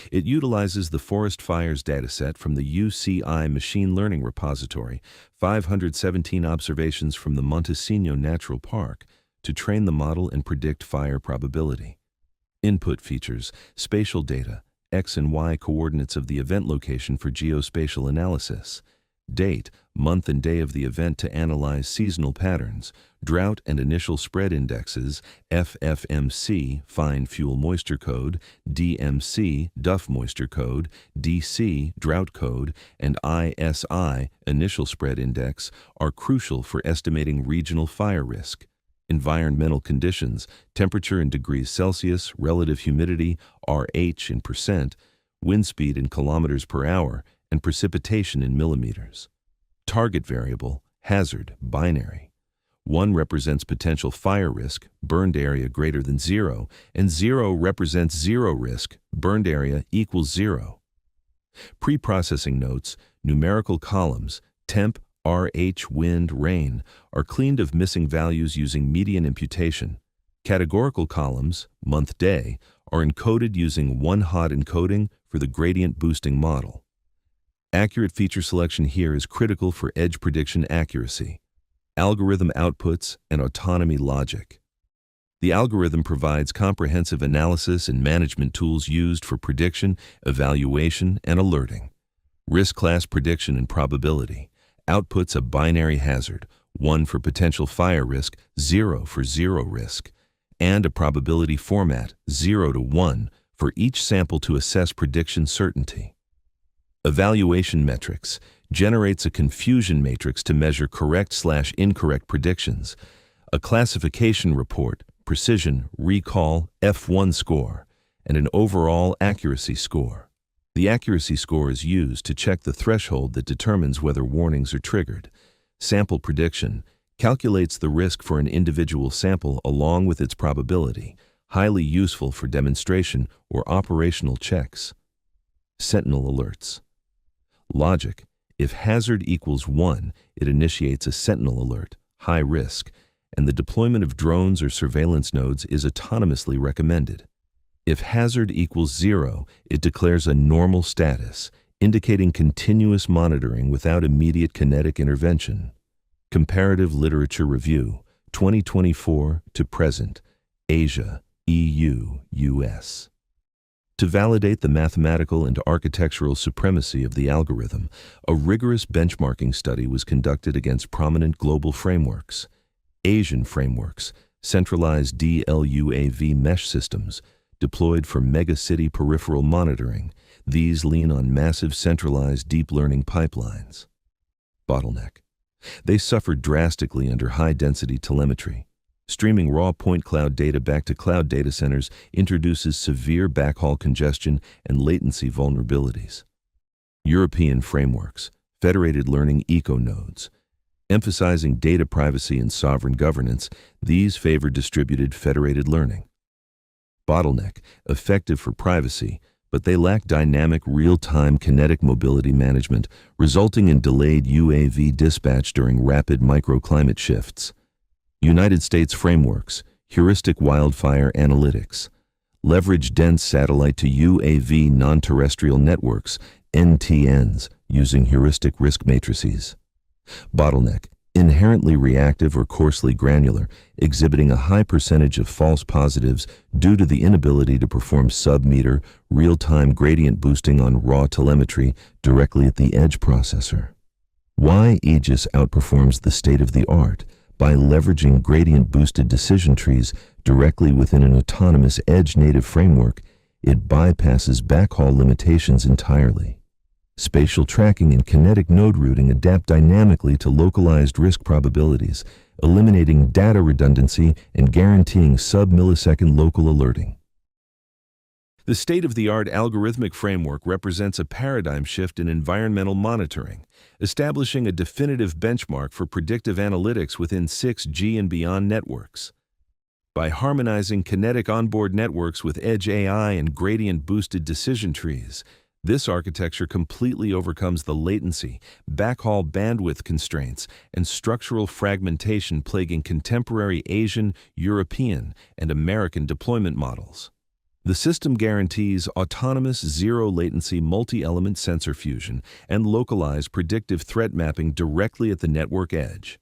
It utilizes the forest fires dataset from the UCI machine learning repository, 517 observations from the Montesino Natural Park, to train the model and predict fire probability. Input features, spatial data, X and Y coordinates of the event location for geospatial analysis, date, month and day of the event to analyze seasonal patterns, drought and initial spread indexes, FFMC, fine fuel moisture code, DMC, Duff moisture code, DC, drought code, and ISI, initial spread index, are crucial for estimating regional fire risk. Environmental conditions, temperature in degrees Celsius, relative humidity, RH in percent, wind speed in kilometers per hour, and precipitation in millimeters. Target variable, hazard, binary. 1 represents potential fire risk, burned area greater than 0, and 0 represents 0 risk, burned area equals 0. Pre-processing notes, numerical columns, temp, RH, wind, rain, are cleaned of missing values using median imputation. Categorical columns, month, day, are encoded using one-hot encoding for the gradient boosting model. Accurate feature selection here is critical for edge prediction accuracy. Algorithm outputs and autonomy logic. The algorithm provides comprehensive analysis and management tools used for prediction, evaluation, and alerting. Risk class prediction and probability. Outputs a binary hazard, 1 for potential fire risk, 0 for 0 risk, and a probability format, 0 to 1, for each sample to assess prediction certainty. Evaluation metrics generates a confusion matrix to measure correct/incorrect predictions, a classification report, precision, recall, F1 score, and an overall accuracy score. The accuracy score is used to check the threshold that determines whether warnings are triggered. Sample prediction calculates the risk for an individual sample along with its probability, highly useful for demonstration or operational checks. Sentinel alerts. Logic: if hazard equals 1, it initiates a sentinel alert, high risk, and the deployment of drones or surveillance nodes is autonomously recommended. If hazard equals 0, it declares a normal status, indicating continuous monitoring without immediate kinetic intervention. Comparative Literature Review, 2024 to present, Asia, EU, US. To validate the mathematical and architectural supremacy of the algorithm, a rigorous benchmarking study was conducted against prominent global frameworks. Asian frameworks, centralized DLUAV mesh systems, deployed for megacity peripheral monitoring. These lean on massive centralized deep learning pipelines. Bottleneck. They suffered drastically under high-density telemetry. Streaming raw point cloud data back to cloud data centers introduces severe backhaul congestion and latency vulnerabilities. European frameworks, federated learning eco-nodes. Emphasizing data privacy and sovereign governance, these favor distributed federated learning. Bottleneck, effective for privacy, but they lack dynamic real-time kinetic mobility management, resulting in delayed UAV dispatch during rapid microclimate shifts. United States frameworks, heuristic wildfire analytics, leverage dense satellite to UAV non-terrestrial networks, NTNs, using heuristic risk matrices. Bottleneck, inherently reactive or coarsely granular, exhibiting a high percentage of false positives due to the inability to perform sub-meter, real-time gradient boosting on raw telemetry directly at the edge processor. Why Aegis outperforms the state-of-the-art? By leveraging gradient-boosted decision trees directly within an autonomous edge-native framework, it bypasses backhaul limitations entirely. Spatial tracking and kinetic node routing adapt dynamically to localized risk probabilities, eliminating data redundancy and guaranteeing sub-millisecond local alerting. The state-of-the-art algorithmic framework represents a paradigm shift in environmental monitoring, establishing a definitive benchmark for predictive analytics within 6G and beyond networks. By harmonizing kinetic onboard networks with edge AI and gradient-boosted decision trees, this architecture completely overcomes the latency, backhaul bandwidth constraints, and structural fragmentation plaguing contemporary Asian, European, and American deployment models. The system guarantees autonomous zero-latency multi-element sensor fusion and localized predictive threat mapping directly at the network edge.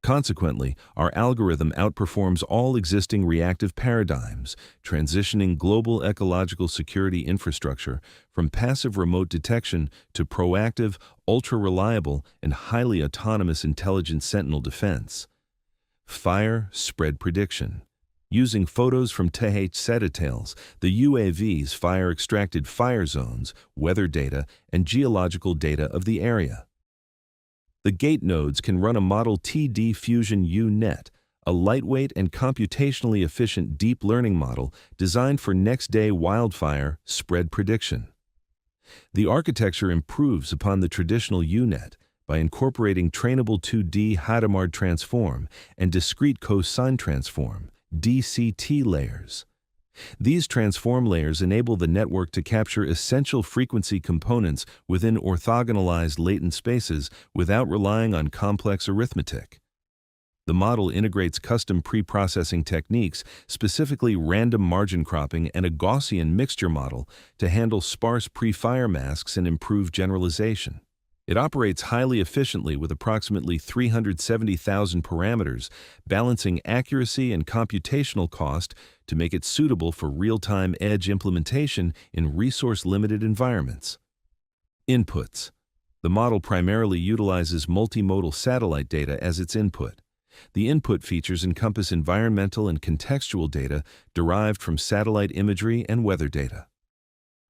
Consequently, our algorithm outperforms all existing reactive paradigms, transitioning global ecological security infrastructure from passive remote detection to proactive, ultra-reliable, and highly autonomous intelligent sentinel defense. Fire spread prediction. Using photos from satellites, the UAVs extracted fire zones, weather data, and geological data of the area. The gate nodes can run a model TD Fusion U-Net, a lightweight and computationally efficient deep learning model designed for next-day wildfire spread prediction. The architecture improves upon the traditional U-Net by incorporating trainable 2D Hadamard transform and discrete cosine transform DCT layers. These transform layers enable the network to capture essential frequency components within orthogonalized latent spaces without relying on complex arithmetic. The model integrates custom pre-processing techniques, specifically random margin cropping and a Gaussian mixture model, to handle sparse pre-fire masks and improve generalization. It operates highly efficiently with approximately 370,000 parameters, balancing accuracy and computational cost to make it suitable for real-time edge implementation in resource-limited environments. Inputs. The model primarily utilizes multimodal satellite data as its input. The input features encompass environmental and contextual data derived from satellite imagery and weather data.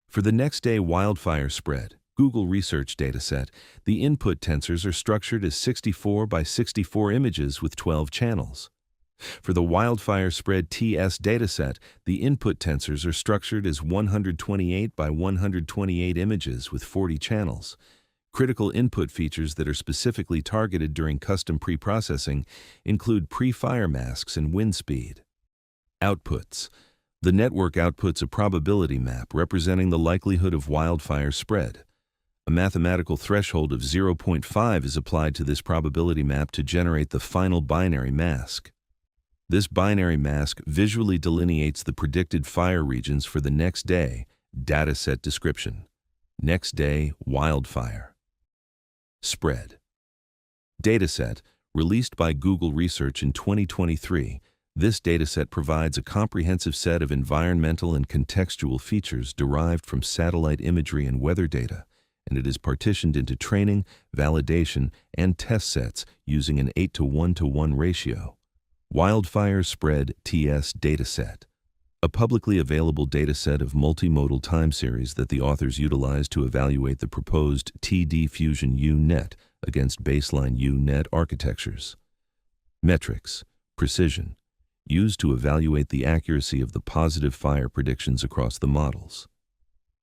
For the next-day wildfire spread, Google Research dataset, the input tensors are structured as 64 by 64 images with 12 channels. For the wildfire spread TS dataset, the input tensors are structured as 128 by 128 images with 40 channels. Critical input features that are specifically targeted during custom pre-processing include pre-fire masks and wind speed. Outputs. The network outputs a probability map representing the likelihood of wildfire spread. A mathematical threshold of 0.5 is applied to this probability map to generate the final binary mask. This binary mask visually delineates the predicted fire regions for the next day. Dataset description. Next day wildfire spread. Dataset, released by Google Research in 2023, this dataset provides a comprehensive set of environmental and contextual features derived from satellite imagery and weather data, and it is partitioned into training, validation, and test sets using an 8:1:1 ratio. Wildfire Spread TS Dataset, a publicly available dataset of multimodal time series that the authors utilize to evaluate the proposed TD Fusion U-Net against baseline U-Net architectures. Metrics, precision, used to evaluate the accuracy of the positive fire predictions across the models.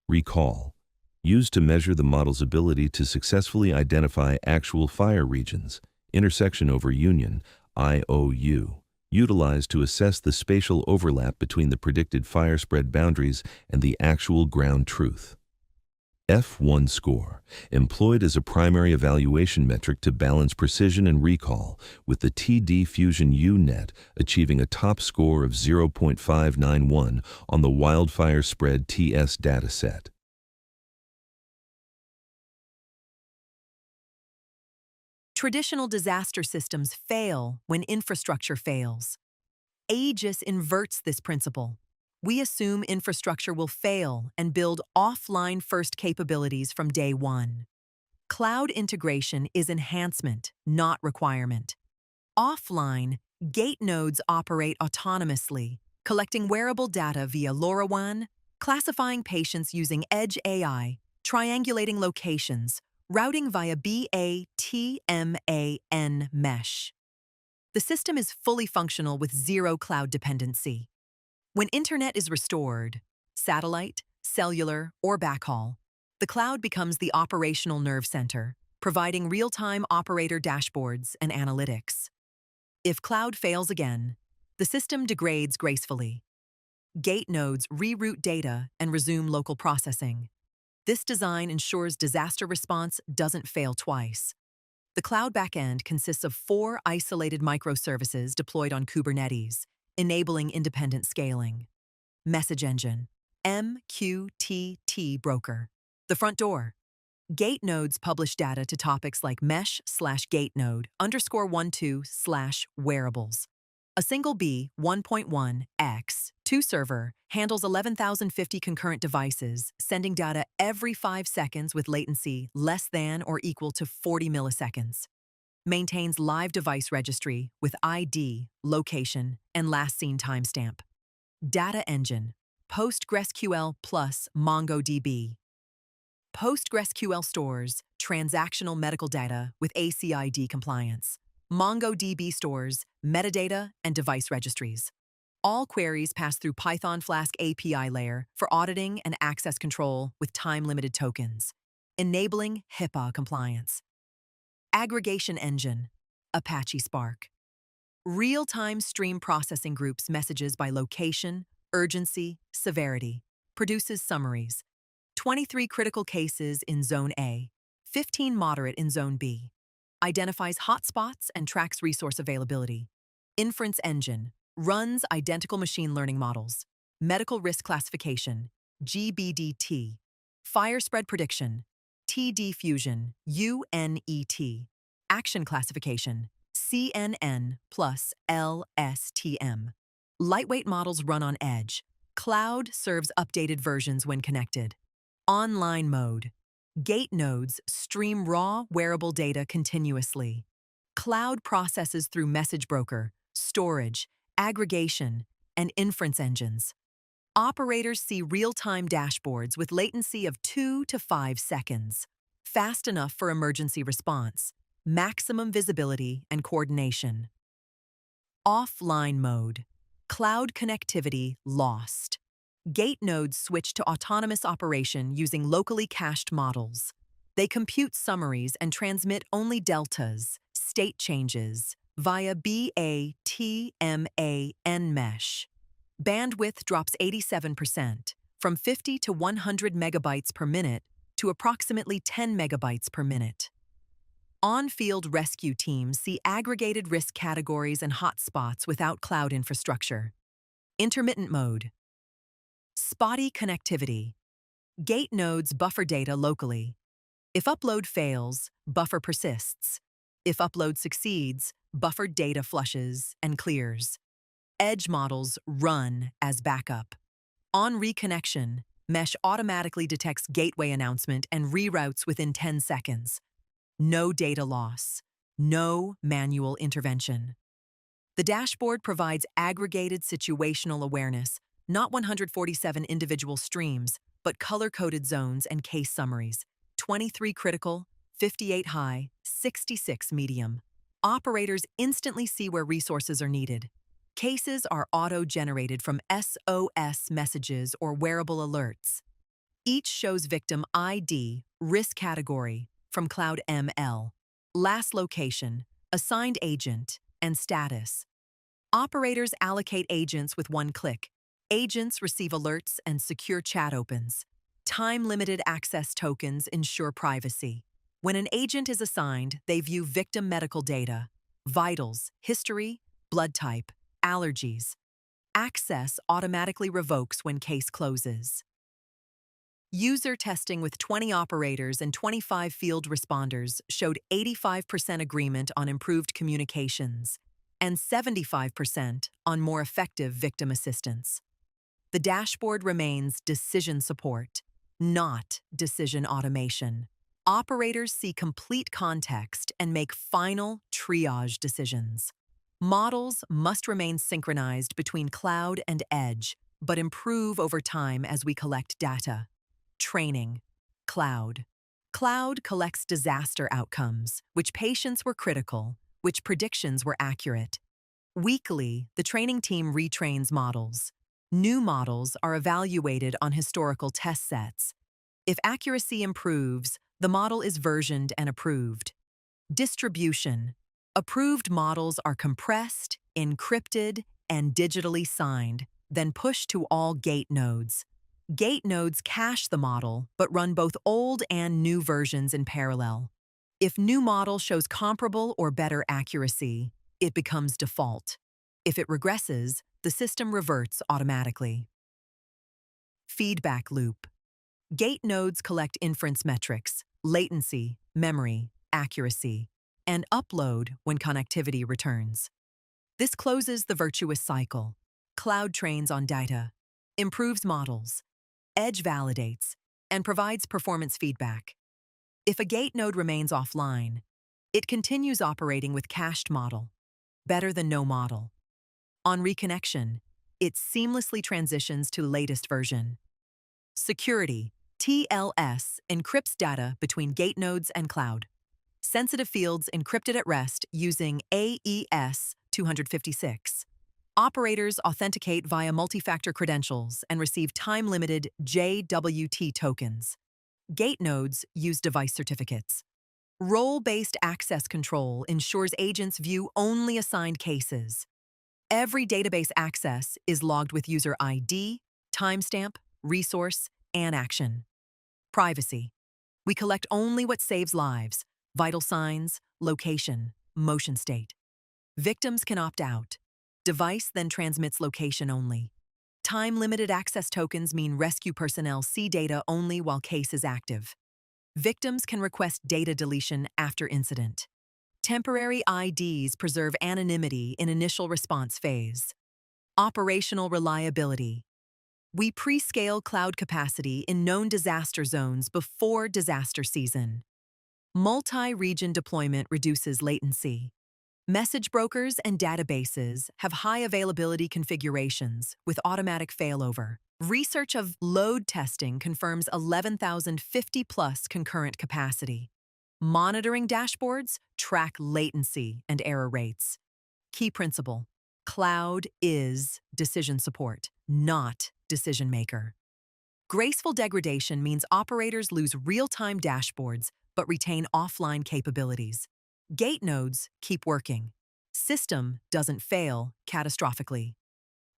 Recall, used to measure the model's ability to successfully identify actual fire regions, intersection over union, IOU, utilized to assess the spatial overlap between the predicted fire spread boundaries and the actual ground truth. F1 score, employed as a primary evaluation metric to balance precision and recall, with the TD Fusion U-Net achieving a top score of 0.591 on the Wildfire Spread TS dataset. Traditional disaster systems fail when infrastructure fails. Aegis inverts this principle. We assume infrastructure will fail and build offline-first capabilities from day one. Cloud integration is enhancement, not requirement. Offline, gate nodes operate autonomously, collecting wearable data via LoRaWAN, classifying patients using Edge AI, triangulating locations, routing via BATMAN mesh. The system is fully functional with zero cloud dependency. When internet is restored, satellite, cellular, or backhaul, the cloud becomes the operational nerve center, providing real-time operator dashboards and analytics. If cloud fails again, the system degrades gracefully. Gate nodes reroute data and resume local processing. This design ensures disaster response doesn't fail twice. The cloud backend consists of 4 isolated microservices deployed on Kubernetes, enabling independent scaling. Message engine, MQTT broker. The front door. Gate nodes publish data to topics like mesh/gatenode_12/wearables. A single B1.1x2 server handles 11,050 concurrent devices, sending data every 5 seconds with latency less than or equal to 40 milliseconds. Maintains live device registry with ID, location, and last seen timestamp. Data engine, PostgreSQL plus MongoDB. PostgreSQL stores transactional medical data with ACID compliance. MongoDB stores metadata and device registries. All queries pass through Python Flask API layer for auditing and access control with time-limited tokens, enabling HIPAA compliance. Aggregation engine, Apache Spark. Real-time stream processing groups messages by location, urgency, severity. Produces summaries. 23 critical cases in Zone A, 15 moderate in Zone B. Identifies hotspots and tracks resource availability. Inference engine, runs identical machine learning models. Medical risk classification, GBDT. Fire spread prediction, TD Fusion, UNET. Action classification, CNN plus LSTM. Lightweight models run on Edge. Cloud serves updated versions when connected. Online mode. Gate nodes stream raw, wearable data continuously. Cloud processes through message broker, storage, aggregation, and inference engines. Operators see real-time dashboards with latency of 2 to 5 seconds, fast enough for emergency response, maximum visibility and coordination. Offline mode. Cloud connectivity lost. Gate nodes switch to autonomous operation using locally cached models. They compute summaries and transmit only deltas, state changes, via BATMAN mesh. Bandwidth drops 87%, from 50 to 100 megabytes per minute to approximately 10 megabytes per minute. On-field rescue teams see aggregated risk categories and hotspots without cloud infrastructure. Intermittent mode. Spotty connectivity. Gate nodes buffer data locally. If upload fails, buffer persists. If upload succeeds, buffered data flushes and clears. Edge models run as backup. On reconnection, mesh automatically detects gateway announcement and reroutes within 10 seconds. No data loss, no manual intervention. The dashboard provides aggregated situational awareness, not 147 individual streams, but color-coded zones and case summaries, 23 critical, 58 high, 66 medium. Operators instantly see where resources are needed. Cases are auto-generated from SOS messages or wearable alerts. Each shows victim ID, risk category, from Cloud ML, last location, assigned agent, and status. Operators allocate agents with one click. Agents receive alerts and secure chat opens. Time-limited access tokens ensure privacy. When an agent is assigned, they view victim medical data, vitals, history, blood type, allergies. Access automatically revokes when case closes. User testing with 20 operators and 25 field responders showed 85% agreement on improved communications and 75% on more effective victim assistance. The dashboard remains decision support, not decision automation. Operators see complete context and make final triage decisions. Models must remain synchronized between cloud and edge, but improve over time as we collect data. Training. Cloud. Cloud collects disaster outcomes, which patients were critical, which predictions were accurate. Weekly, the training team retrains models. New models are evaluated on historical test sets. If accuracy improves, the model is versioned and approved. Distribution. Approved models are compressed, encrypted, and digitally signed, then pushed to all gate nodes. Gate nodes cache the model, but run both old and new versions in parallel. If new model shows comparable or better accuracy, it becomes default. If it regresses, the system reverts automatically. Feedback loop. Gate nodes collect inference metrics, latency, memory, accuracy, and upload when connectivity returns. This closes the virtuous cycle. Cloud trains on data, improves models, edge validates, and provides performance feedback. If a gate node remains offline, it continues operating with cached model, better than no model. On reconnection, it seamlessly transitions to latest version. Security. TLS encrypts data between gate nodes and cloud. Sensitive fields encrypted at rest using AES 256. Operators authenticate via multi-factor credentials and receive time-limited JWT tokens. Gate nodes use device certificates. Role-based access control ensures agents view only assigned cases. Every database access is logged with user ID, timestamp, resource, and action. Privacy. We collect only what saves lives, vital signs, location, motion state. Victims can opt out. Device then transmits location only. Time-limited access tokens mean rescue personnel see data only while case is active. Victims can request data deletion after incident. Temporary IDs preserve anonymity in initial response phase. Operational reliability. We pre-scale cloud capacity in known disaster zones before disaster season. Multi-region deployment reduces latency. Message brokers and databases have high availability configurations with automatic failover. Research of load testing confirms 11,050 plus concurrent capacity. Monitoring dashboards track latency and error rates. Key principle: cloud is decision support, not decision maker. Graceful degradation means operators lose real-time dashboards but retain offline capabilities. Gate nodes keep working. System doesn't fail catastrophically.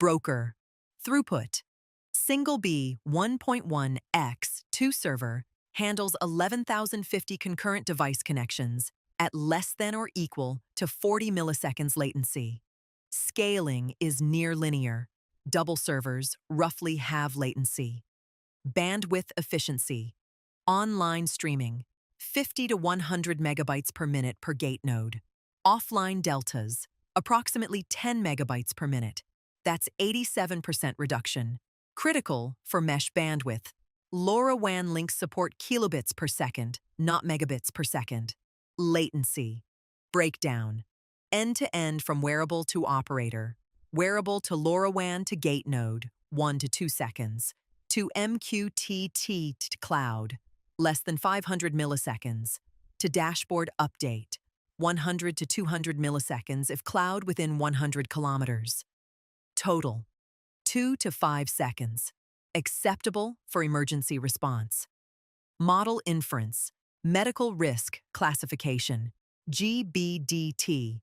Broker: throughput. Single B 1.1x2 server handles 11,050 concurrent device connections at less than or equal to 40 milliseconds latency. Scaling is near linear. Double servers roughly halve latency. Bandwidth efficiency. Online streaming, 50 to 100 megabytes per minute per gate node. Offline deltas, approximately 10 megabytes per minute. That's 87% reduction. Critical for mesh bandwidth. LoRaWAN links support kilobits per second, not megabits per second. Latency. Breakdown. End-to-end from wearable to operator. Wearable to LoRaWAN to gate node, 1 to 2 seconds. To MQTT to cloud, less than 500 milliseconds. To dashboard update, 100 to 200 milliseconds if cloud within 100 kilometers. Total, 2 to 5 seconds. Acceptable for emergency response. Model inference, medical risk classification, GBDT,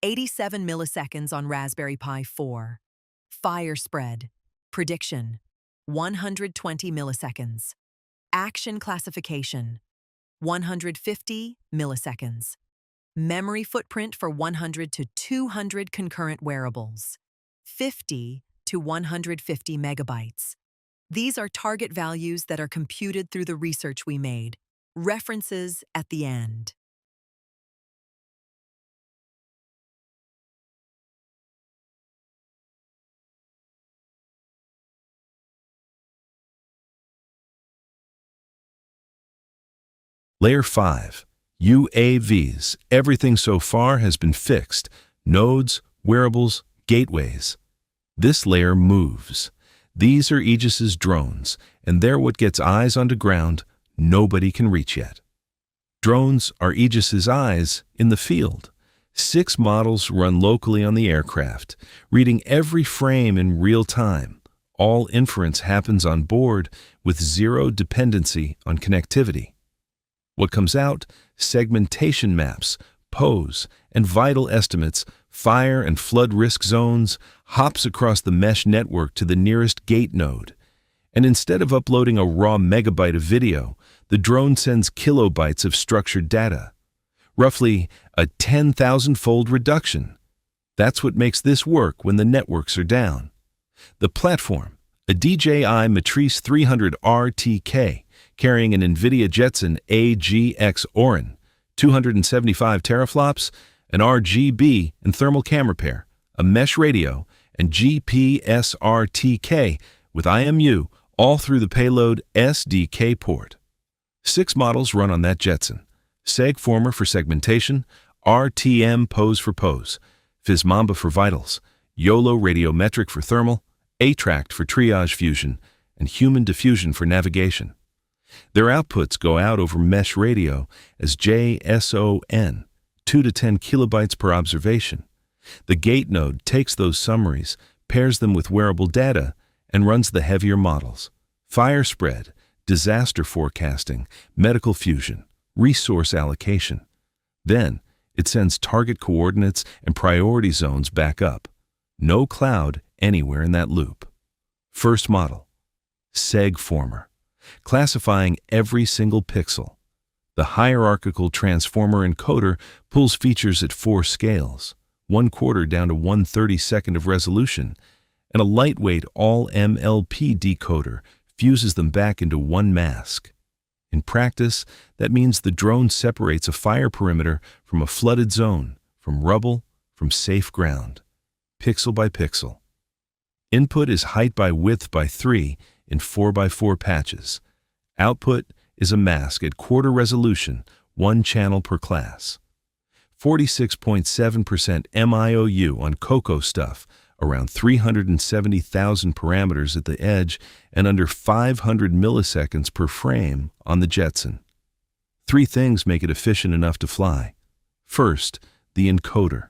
87 milliseconds on Raspberry Pi 4. Fire spread, prediction, 120 milliseconds. Action classification, 150 milliseconds. Memory footprint for 100 to 200 concurrent wearables, 50 to 150 megabytes. These are target values that are computed through the research we made. References at the end. Layer 5. UAVs. Everything so far has been fixed. Nodes, wearables, gateways. This layer moves. These are Aegis's drones, and they're what gets eyes onto ground nobody can reach yet. Drones are Aegis's eyes in the field. 6 models run locally on the aircraft, reading every frame in real time. All inference happens on board with zero dependency on connectivity. What comes out? Segmentation maps, pose, and vital estimates, fire and flood risk zones, hops across the mesh network to the nearest gate node. And instead of uploading a raw megabyte of video, the drone sends kilobytes of structured data. Roughly a 10,000-fold reduction. That's what makes this work when the networks are down. The platform, a DJI Matrice 300 RTK, carrying an NVIDIA Jetson AGX Orin, 275 teraflops, an RGB and thermal camera pair, a mesh radio, and GPS RTK with IMU all through the payload SDK port. 6 models run on that Jetson. SegFormer for segmentation, RTM Pose for pose, FizMamba for vitals, YOLO Radiometric for thermal, ATRACT for triage fusion, and Human Diffusion for navigation. Their outputs go out over mesh radio as JSON, 2 to 10 kilobytes per observation. The gate node takes those summaries, pairs them with wearable data, and runs the heavier models: fire spread, disaster forecasting, medical fusion, resource allocation. Then, it sends target coordinates and priority zones back up. No cloud anywhere in that loop. First model, SegFormer, classifying every single pixel. The hierarchical transformer encoder pulls features at 4 scales, 1/4 down to 1/32 of resolution, and a lightweight all-MLP decoder fuses them back into one mask. In practice, that means the drone separates a fire perimeter from a flooded zone, from rubble, from safe ground, pixel by pixel. Input is height by width by 3 in 4x4 patches. Output is a mask at 1/4 resolution, 1 channel per class. 46.7% MIOU on cocoa stuff, around 370,000 parameters at the edge, and under 500 milliseconds per frame on the Jetson. Three things make it efficient enough to fly. First, the encoder.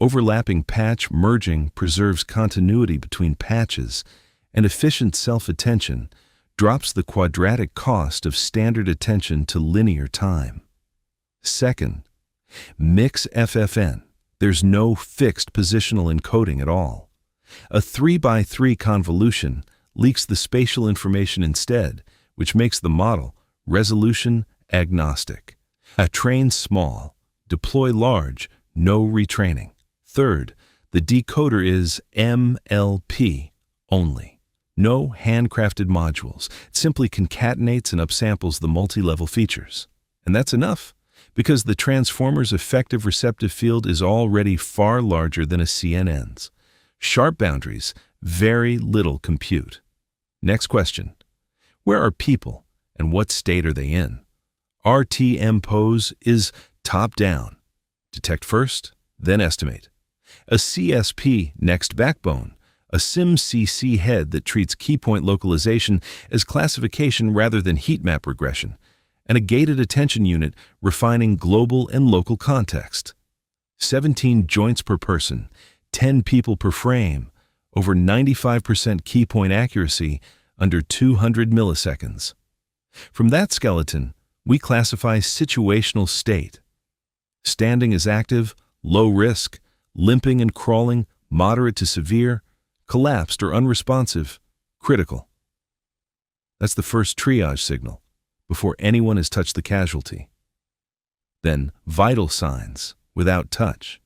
Overlapping patch merging preserves continuity between patches, and efficient self-attention drops the quadratic cost of standard attention to linear time. Second, mix FFN. There's no fixed positional encoding at all. A 3x3 convolution leaks the spatial information instead, which makes the model resolution agnostic. Train small, deploy large, no retraining. Third, the decoder is MLP only. No handcrafted modules. It simply concatenates and upsamples the multi-level features. And that's enough, because the transformer's effective receptive field is already far larger than a CNN's. Sharp boundaries, very little compute. Next question. Where are people, and what state are they in? RTM pose is top-down. Detect first, then estimate. A CSP next backbone. A SIMCC head that treats keypoint localization as classification rather than heat map regression, and a gated attention unit refining global and local context. 17 joints per person, 10 people per frame, over 95% keypoint accuracy under 200 milliseconds. From that skeleton, we classify situational state. Standing is active, low risk, limping and crawling, moderate to severe, collapsed or unresponsive, critical. That's the first triage signal, before anyone has touched the casualty. Then vital signs, without touch.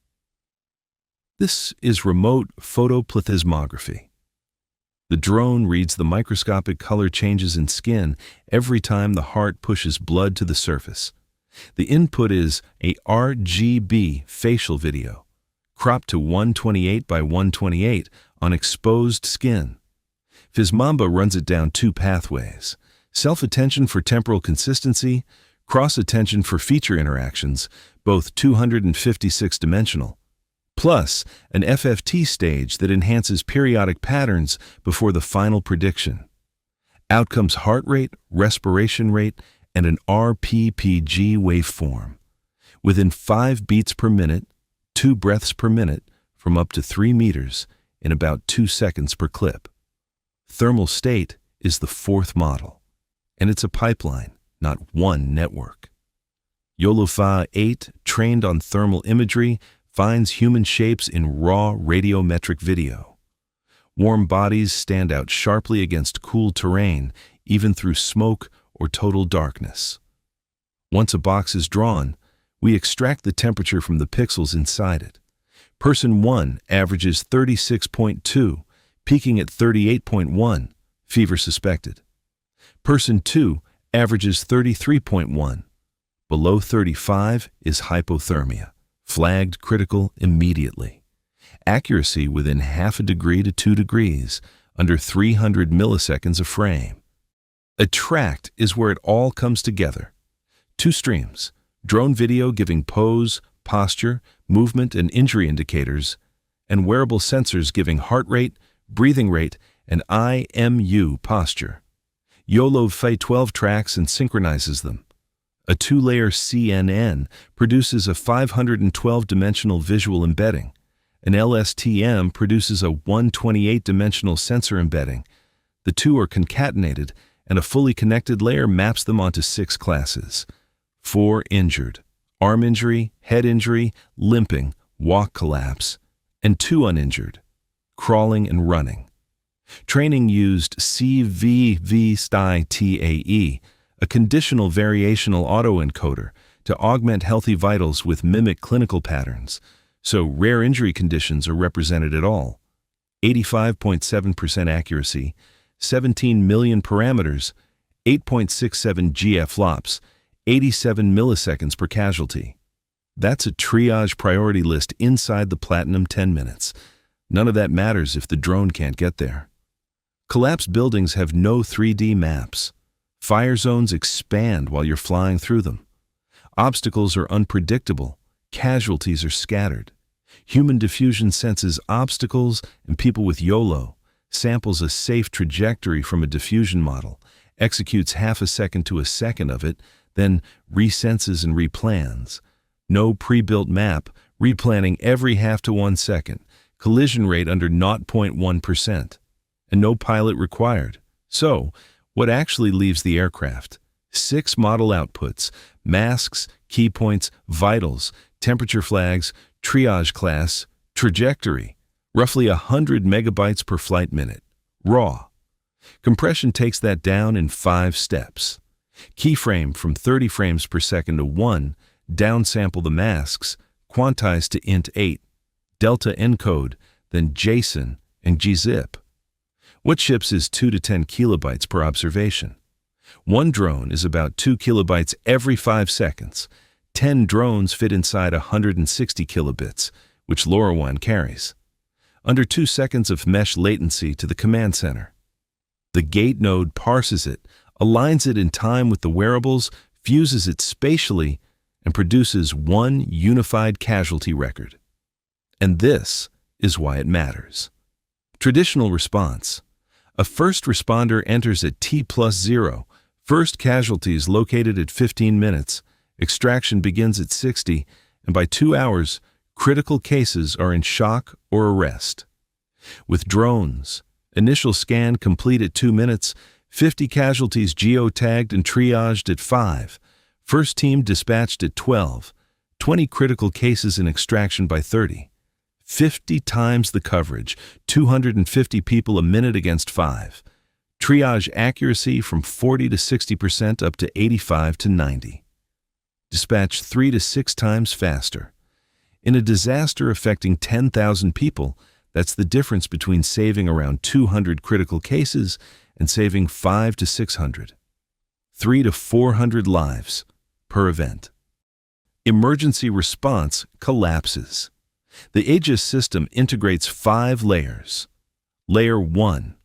This is remote photoplethysmography. The drone reads the microscopic color changes in skin every time the heart pushes blood to the surface. The input is a RGB facial video, cropped to 128 by 128 on exposed skin. Physmamba runs it down two pathways: self-attention for temporal consistency, cross-attention for feature interactions, both 256-dimensional, plus an FFT stage that enhances periodic patterns before the final prediction. Outcomes: heart rate, respiration rate, and an RPPG waveform. Within 5 beats per minute, 2 breaths per minute, from up to 3 meters, in about 2 seconds per clip. Thermal state is the fourth model, and it's a pipeline, not one network. YOLOFA 8, trained on thermal imagery, finds human shapes in raw radiometric video. Warm bodies stand out sharply against cool terrain, even through smoke or total darkness. Once a box is drawn, we extract the temperature from the pixels inside it. Person 1 averages 36.2, peaking at 38.1, fever suspected. Person 2 averages 33.1. Below 35 is hypothermia, flagged critical immediately. Accuracy within 0.5 degree to 2 degrees, under 300 milliseconds a frame. Attract is where it all comes together. 2 streams: drone video giving pose, posture, movement, and injury indicators, and wearable sensors giving heart rate, breathing rate, and IMU posture. YOLOFA 12 tracks and synchronizes them. A 2-layer CNN produces a 512-dimensional visual embedding. An LSTM produces a 128-dimensional sensor embedding. The two are concatenated, and a fully connected layer maps them onto 6 classes. 4 injured: arm injury, head injury, limping, walk collapse, and 2 uninjured: crawling and running. Training used CVV-STI-TAE, a conditional variational autoencoder, to augment healthy vitals with mimic clinical patterns, so rare injury conditions are represented at all. 85.7% accuracy, 17 million parameters, 8.67 GFLOPS, 87 milliseconds per casualty. That's a triage priority list inside the Platinum 10 minutes. None of that matters if the drone can't get there. Collapsed buildings have no 3D maps. Fire zones expand while you're flying through them. Obstacles are unpredictable, casualties are scattered. Human diffusion senses obstacles, and people with YOLO samples a safe trajectory from a diffusion model, executes half a second to a second of it, then resenses and replans. No pre-built map, replanning every half to 1 second, collision rate under 0.1%, and no pilot required. So, what actually leaves the aircraft? 6 model outputs: masks, key points, vitals, temperature flags, triage class, trajectory, roughly 100 megabytes per flight minute, raw. Compression takes that down in 5 steps. Keyframe from 30 frames per second to 1, downsample the masks, quantize to int8, delta encode, then JSON and gzip. What ships is 2 to 10 kilobytes per observation. One drone is about 2 kilobytes every 5 seconds. 10 drones fit inside 160 kilobits, which LoRaWAN carries. Under 2 seconds of mesh latency to the command center. The gate node parses it, aligns it in time with the wearables, fuses it spatially, and produces one unified casualty record. And this is why it matters. Traditional response. A first responder enters at T+0, first casualties located at 15 minutes, extraction begins at 60, and by 2 hours, critical cases are in shock or arrest. With drones, initial scan complete at 2 minutes, 50 casualties geotagged and triaged at 5, first team dispatched at 12, 20 critical cases in extraction by 30. 50 times the coverage, 250 people a minute against 5. Triage accuracy from 40 to 60% up to 85 to 90. Dispatch 3 to 6 times faster. In a disaster affecting 10,000 people, that's the difference between saving around 200 critical cases and saving 5 to 600. 3 to 400 lives per event. Emergency response collapses. The Aegis system integrates 5 layers. Layer 1,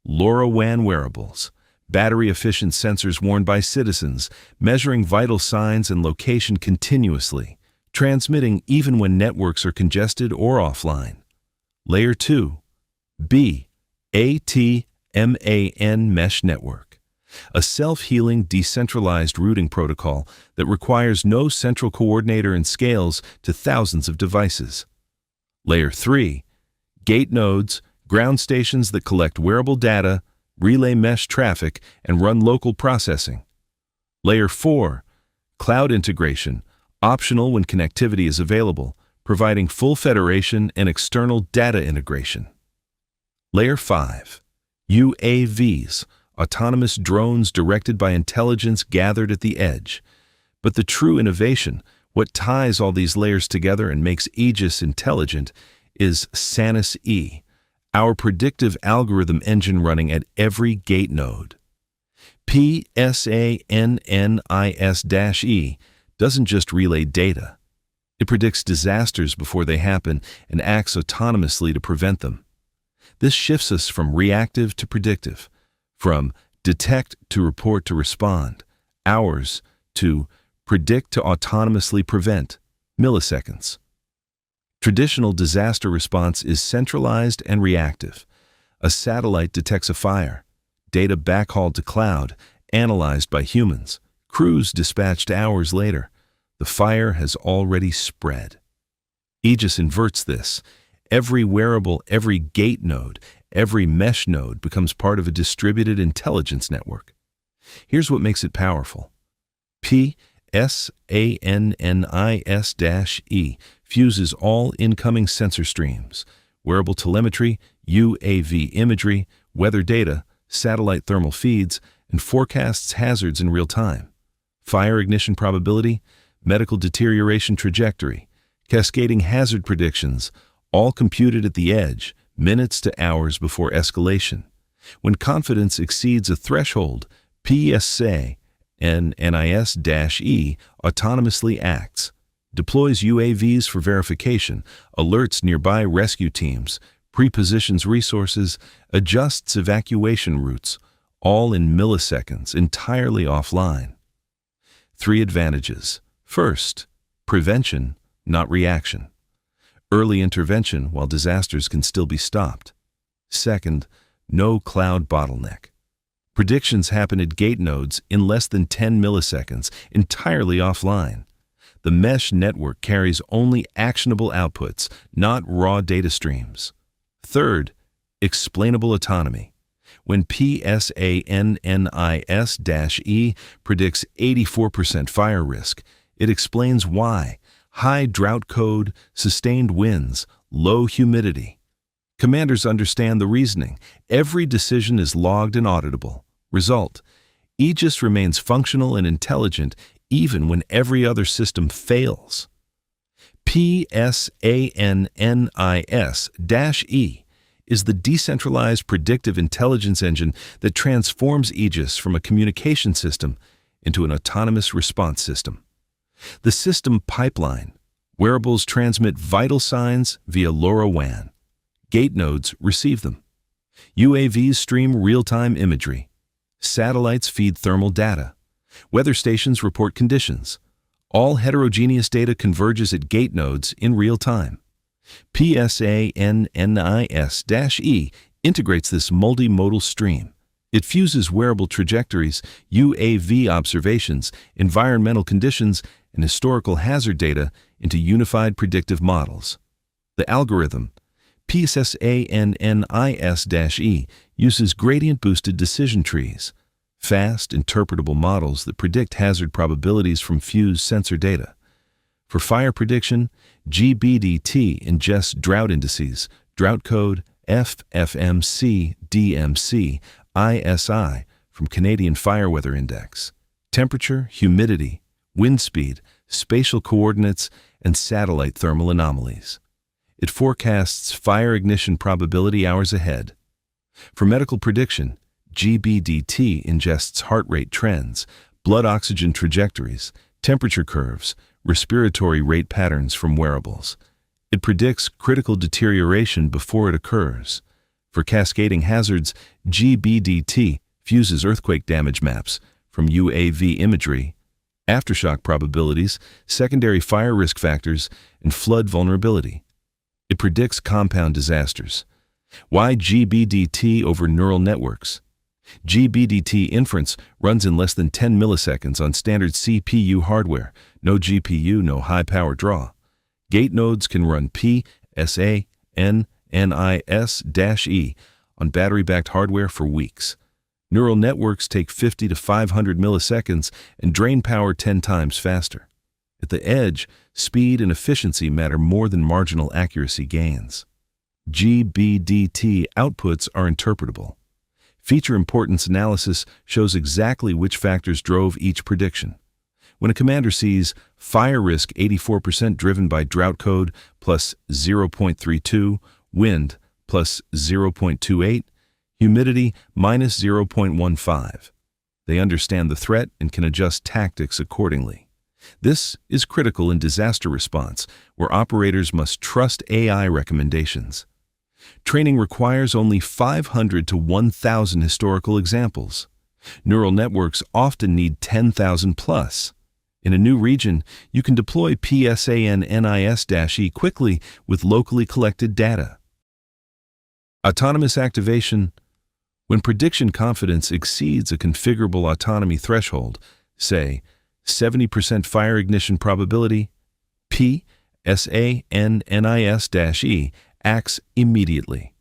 LoRaWAN wearables, battery-efficient sensors worn by citizens, measuring vital signs and location continuously, transmitting even when networks are congested or offline. Layer 2, BATMAN mesh network, a self-healing decentralized routing protocol that requires no central coordinator and scales to thousands of devices. Layer 3, gate nodes, ground stations that collect wearable data, relay mesh traffic, and run local processing. Layer 4, cloud integration, optional when connectivity is available, providing full federation and external data integration. Layer 5, UAVs, autonomous drones directed by intelligence gathered at the edge. But the true innovation, what ties all these layers together and makes Aegis intelligent, is PSANNIS E, our predictive algorithm engine running at every gate node. PSANNIS-E doesn't just relay data. It predicts disasters before they happen and acts autonomously to prevent them. This shifts us from reactive to predictive, from detect to report to respond, hours to predict to autonomously prevent, milliseconds. Traditional disaster response is centralized and reactive. A satellite detects a fire, data backhauled to cloud, analyzed by humans, crews dispatched hours later. The fire has already spread. Aegis inverts this. Every wearable, every gate node, every mesh node becomes part of a distributed intelligence network. Here's what makes it powerful. PSANNIS-E fuses all incoming sensor streams, wearable telemetry, UAV imagery, weather data, satellite thermal feeds, and forecasts hazards in real time. Fire ignition probability, medical deterioration trajectory, cascading hazard predictions, all computed at the edge, minutes to hours before escalation. When confidence exceeds a threshold, PSANNIS-E autonomously acts, deploys UAVs for verification, alerts nearby rescue teams, prepositions resources, adjusts evacuation routes, all in milliseconds, entirely offline. 3 advantages. First, prevention, not reaction. Early intervention while disasters can still be stopped. Second, no cloud bottleneck. Predictions happen at gate nodes in less than 10 milliseconds, entirely offline. The mesh network carries only actionable outputs, not raw data streams. Third, explainable autonomy. When PSANNIS-E predicts 84% fire risk, it explains why: high drought code, sustained winds, low humidity. Commanders understand the reasoning. Every decision is logged and auditable. Result: Aegis remains functional and intelligent even when every other system fails. PSANNIS-E is the decentralized predictive intelligence engine that transforms Aegis from a communication system into an autonomous response system. The system pipeline: wearables transmit vital signs via LoRaWAN. Gate nodes receive them. UAVs stream real-time imagery. Satellites feed thermal data. Weather stations report conditions. All heterogeneous data converges at gate nodes in real time. PSANNIS-E integrates this multimodal stream. It fuses wearable trajectories, UAV observations, environmental conditions, and historical hazard data into unified predictive models. The algorithm, PSANNIS-E, uses gradient-boosted decision trees, fast, interpretable models that predict hazard probabilities from fused sensor data. For fire prediction, GBDT ingests drought indices, drought code, FFMC, DMC, ISI from Canadian Fire Weather Index, temperature, humidity, wind speed, spatial coordinates, and satellite thermal anomalies. It forecasts fire ignition probability hours ahead. For medical prediction, GBDT ingests heart rate trends, blood oxygen trajectories, temperature curves, respiratory rate patterns from wearables. It predicts critical deterioration before it occurs. For cascading hazards, GBDT fuses earthquake damage maps from UAV imagery, aftershock probabilities, secondary fire risk factors, and flood vulnerability. It predicts compound disasters. Why GBDT over neural networks? GBDT inference runs in less than 10 milliseconds on standard CPU hardware, no GPU, no high power draw. Gate nodes can run PSANNIS-E on battery-backed hardware for weeks. Neural networks take 50 to 500 milliseconds and drain power 10 times faster. At the edge, speed and efficiency matter more than marginal accuracy gains. GBDT outputs are interpretable. Feature importance analysis shows exactly which factors drove each prediction. When a commander sees fire risk 84% driven by drought code plus 0.32, wind plus 0.28, humidity minus 0.15, they understand the threat and can adjust tactics accordingly. This is critical in disaster response, where operators must trust AI recommendations. Training requires only 500 to 1,000 historical examples. Neural networks often need 10,000 plus. In a new region, you can deploy PSANNIS-E quickly with locally collected data. Autonomous activation. When prediction confidence exceeds a configurable autonomy threshold, say 70% fire ignition probability, PSANNIS-E acts immediately.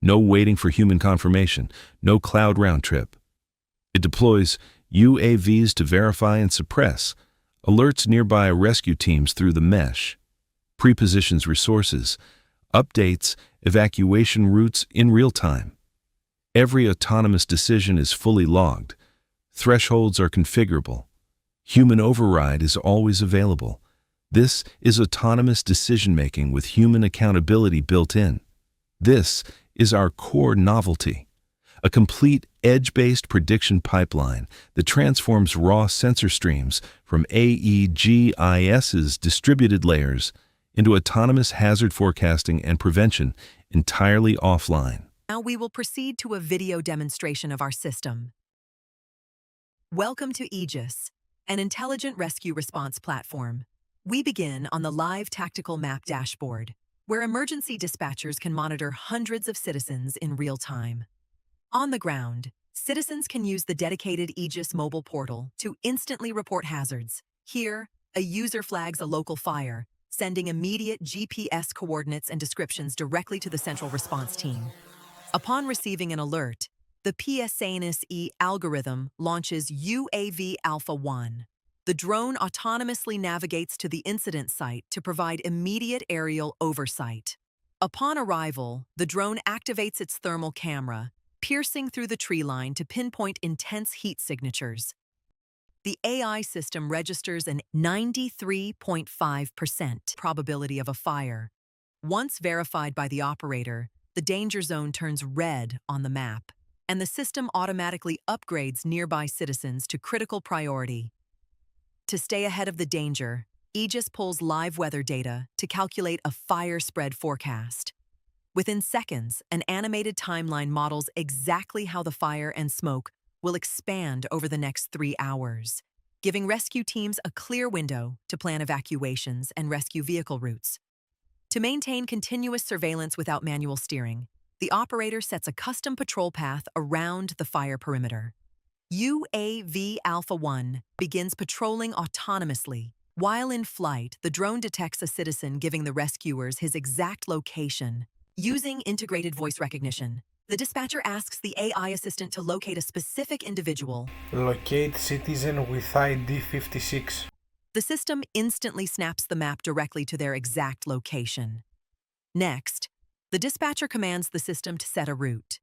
No waiting for human confirmation, no cloud round trip. It deploys UAVs to verify and suppress, alerts nearby rescue teams through the mesh, prepositions resources, updates evacuation routes in real time. Every autonomous decision is fully logged. Thresholds are configurable. Human override is always available. This is autonomous decision-making with human accountability built in. This is our core novelty, a complete edge-based prediction pipeline that transforms raw sensor streams from AEGIS's distributed layers into autonomous hazard forecasting and prevention entirely offline. Now we will proceed to a video demonstration of our system. Welcome to Aegis, an intelligent rescue response platform. We begin on the live tactical map dashboard, where emergency dispatchers can monitor hundreds of citizens in real time. On the ground, citizens can use the dedicated Aegis mobile portal to instantly report hazards. Here, a user flags a local fire, sending immediate GPS coordinates and descriptions directly to the central response team. Upon receiving an alert, the PSANNIS algorithm launches UAV Alpha 1. The drone autonomously navigates to the incident site to provide immediate aerial oversight. Upon arrival, the drone activates its thermal camera, piercing through the tree line to pinpoint intense heat signatures. The AI system registers an 93.5% probability of a fire. Once verified by the operator, the danger zone turns red on the map, and the system automatically upgrades nearby citizens to critical priority. To stay ahead of the danger, Aegis pulls live weather data to calculate a fire spread forecast. Within seconds, an animated timeline models exactly how the fire and smoke will expand over the next 3 hours, giving rescue teams a clear window to plan evacuations and rescue vehicle routes. To maintain continuous surveillance without manual steering, the operator sets a custom patrol path around the fire perimeter. UAV Alpha 1 begins patrolling autonomously. While in flight, the drone detects a citizen giving the rescuers his exact location. Using integrated voice recognition, the dispatcher asks the AI assistant to locate a specific individual. Locate citizen with ID 56. The system instantly snaps the map directly to their exact location. Next, the dispatcher commands the system to set a route.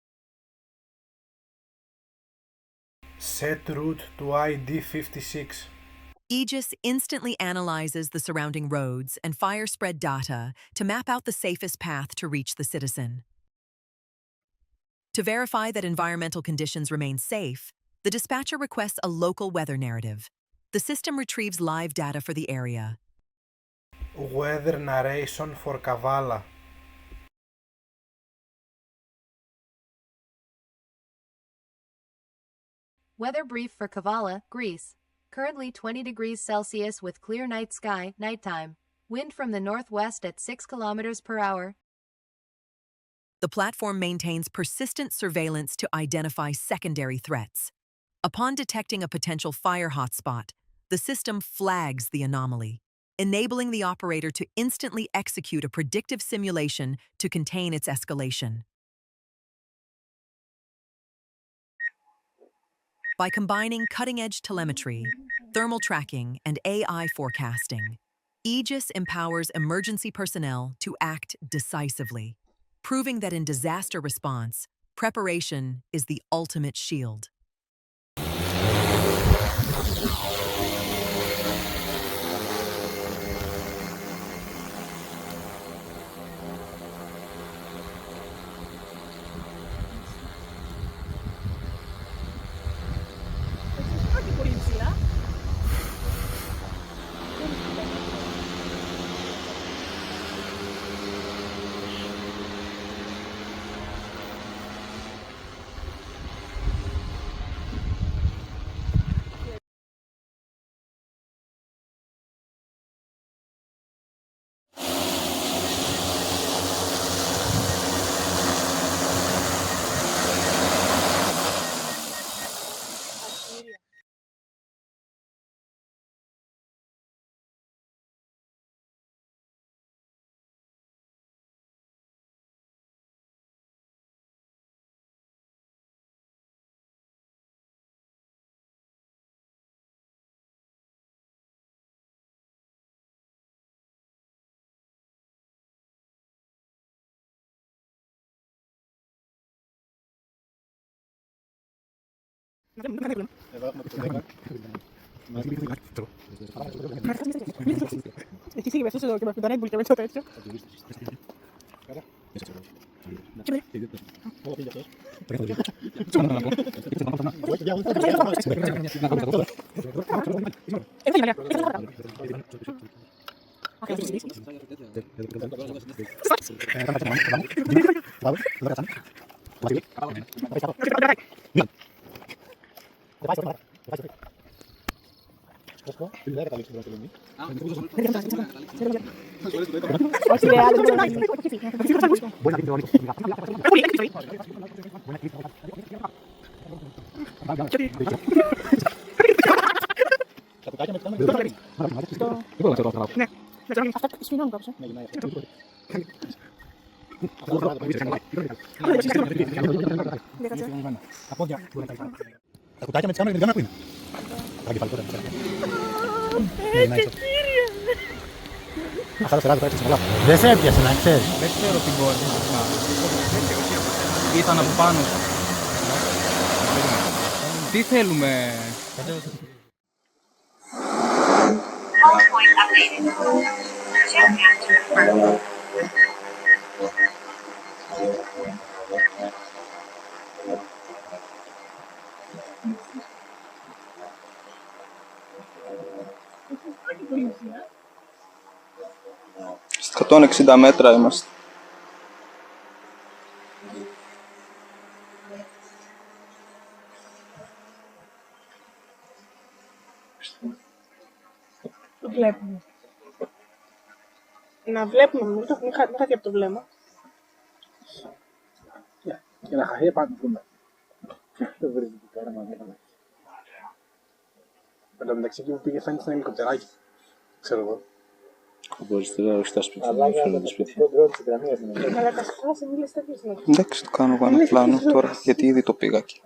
Set route to ID 56. Aegis instantly analyzes the surrounding roads and fire spread data to map out the safest path to reach the citizen. To verify that environmental conditions remain safe, the dispatcher requests a local weather narrative. The system retrieves live data for the area. Weather narration for Kavala. Weather brief for Kavala, Greece. Currently 20 degrees Celsius with clear night sky, nighttime. Wind from the northwest at 6 kilometers per hour. The platform maintains persistent surveillance to identify secondary threats. Upon detecting a potential fire hotspot, the system flags the anomaly, enabling the operator to instantly execute a predictive simulation to contain its escalation. By combining cutting-edge telemetry, thermal tracking, and AI forecasting, Aegis empowers emergency personnel to act decisively, proving that in disaster response, preparation is the ultimate shield. Sí, eso es lo que me preguntan porque me he hecho. Όχι, ρε, άλλο δεν μπορεί να γίνει. Ναι, αυτά σφινώνουν κάπως. Τα κουτάκια με τις κάμερες δεν πού είναι. Αυτά τα στερά τώρα έτσι πολλά. Δεν σε έπιασε να ξέρεις. Δεν ξέρω τι μπορεί να κάνει. Ήταν από πάνω. Τι θέλουμε. PowerPoint updated. Check out to confirm. Στα 160 μέτρα είμαστε. Το βλέπουμε. Να βλέπουμε, μην χαθεί από το βλέμμα. Και να χαθεί πάνω πούμε. Δεν βρίσκεται τώρα να βλέπαμε. Εν τω μεταξύ εκεί που πήγε φαίνεται ένα ελικοπτεράκι. Ξέρω εγώ. Μπορείς τώρα όχι στα σπίτια. Αλλά για το σπιτικό ντρόν της γραμμίας είναι. Αλλά τα σκάσε, μίλες τέτοιες είναι. Εντάξει, το κάνω εγώ ένα πλάνο τώρα, γιατί ήδη το πήγα εκεί.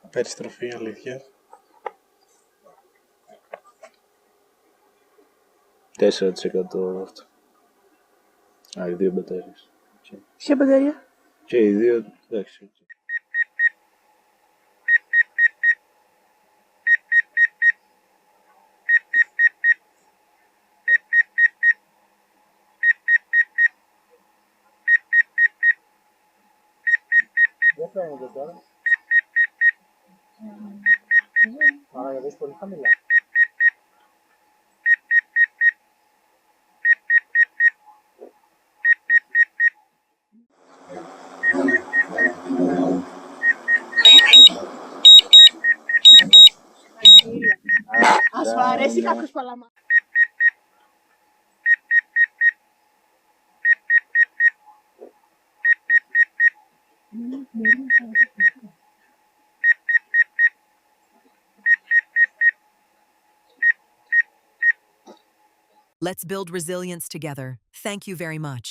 Περιστροφή, αλήθεια. 4% αυτό. Α, οι δύο μπαταρίες. Ποια μπαταρία? Και οι δύο, εντάξει. Δεν φαίνεται τώρα. Αλλά γιατί πολύ χαμηλά. Ας σου αρέσει κάποιος παλαμά. Let's build resilience together. Thank you very much.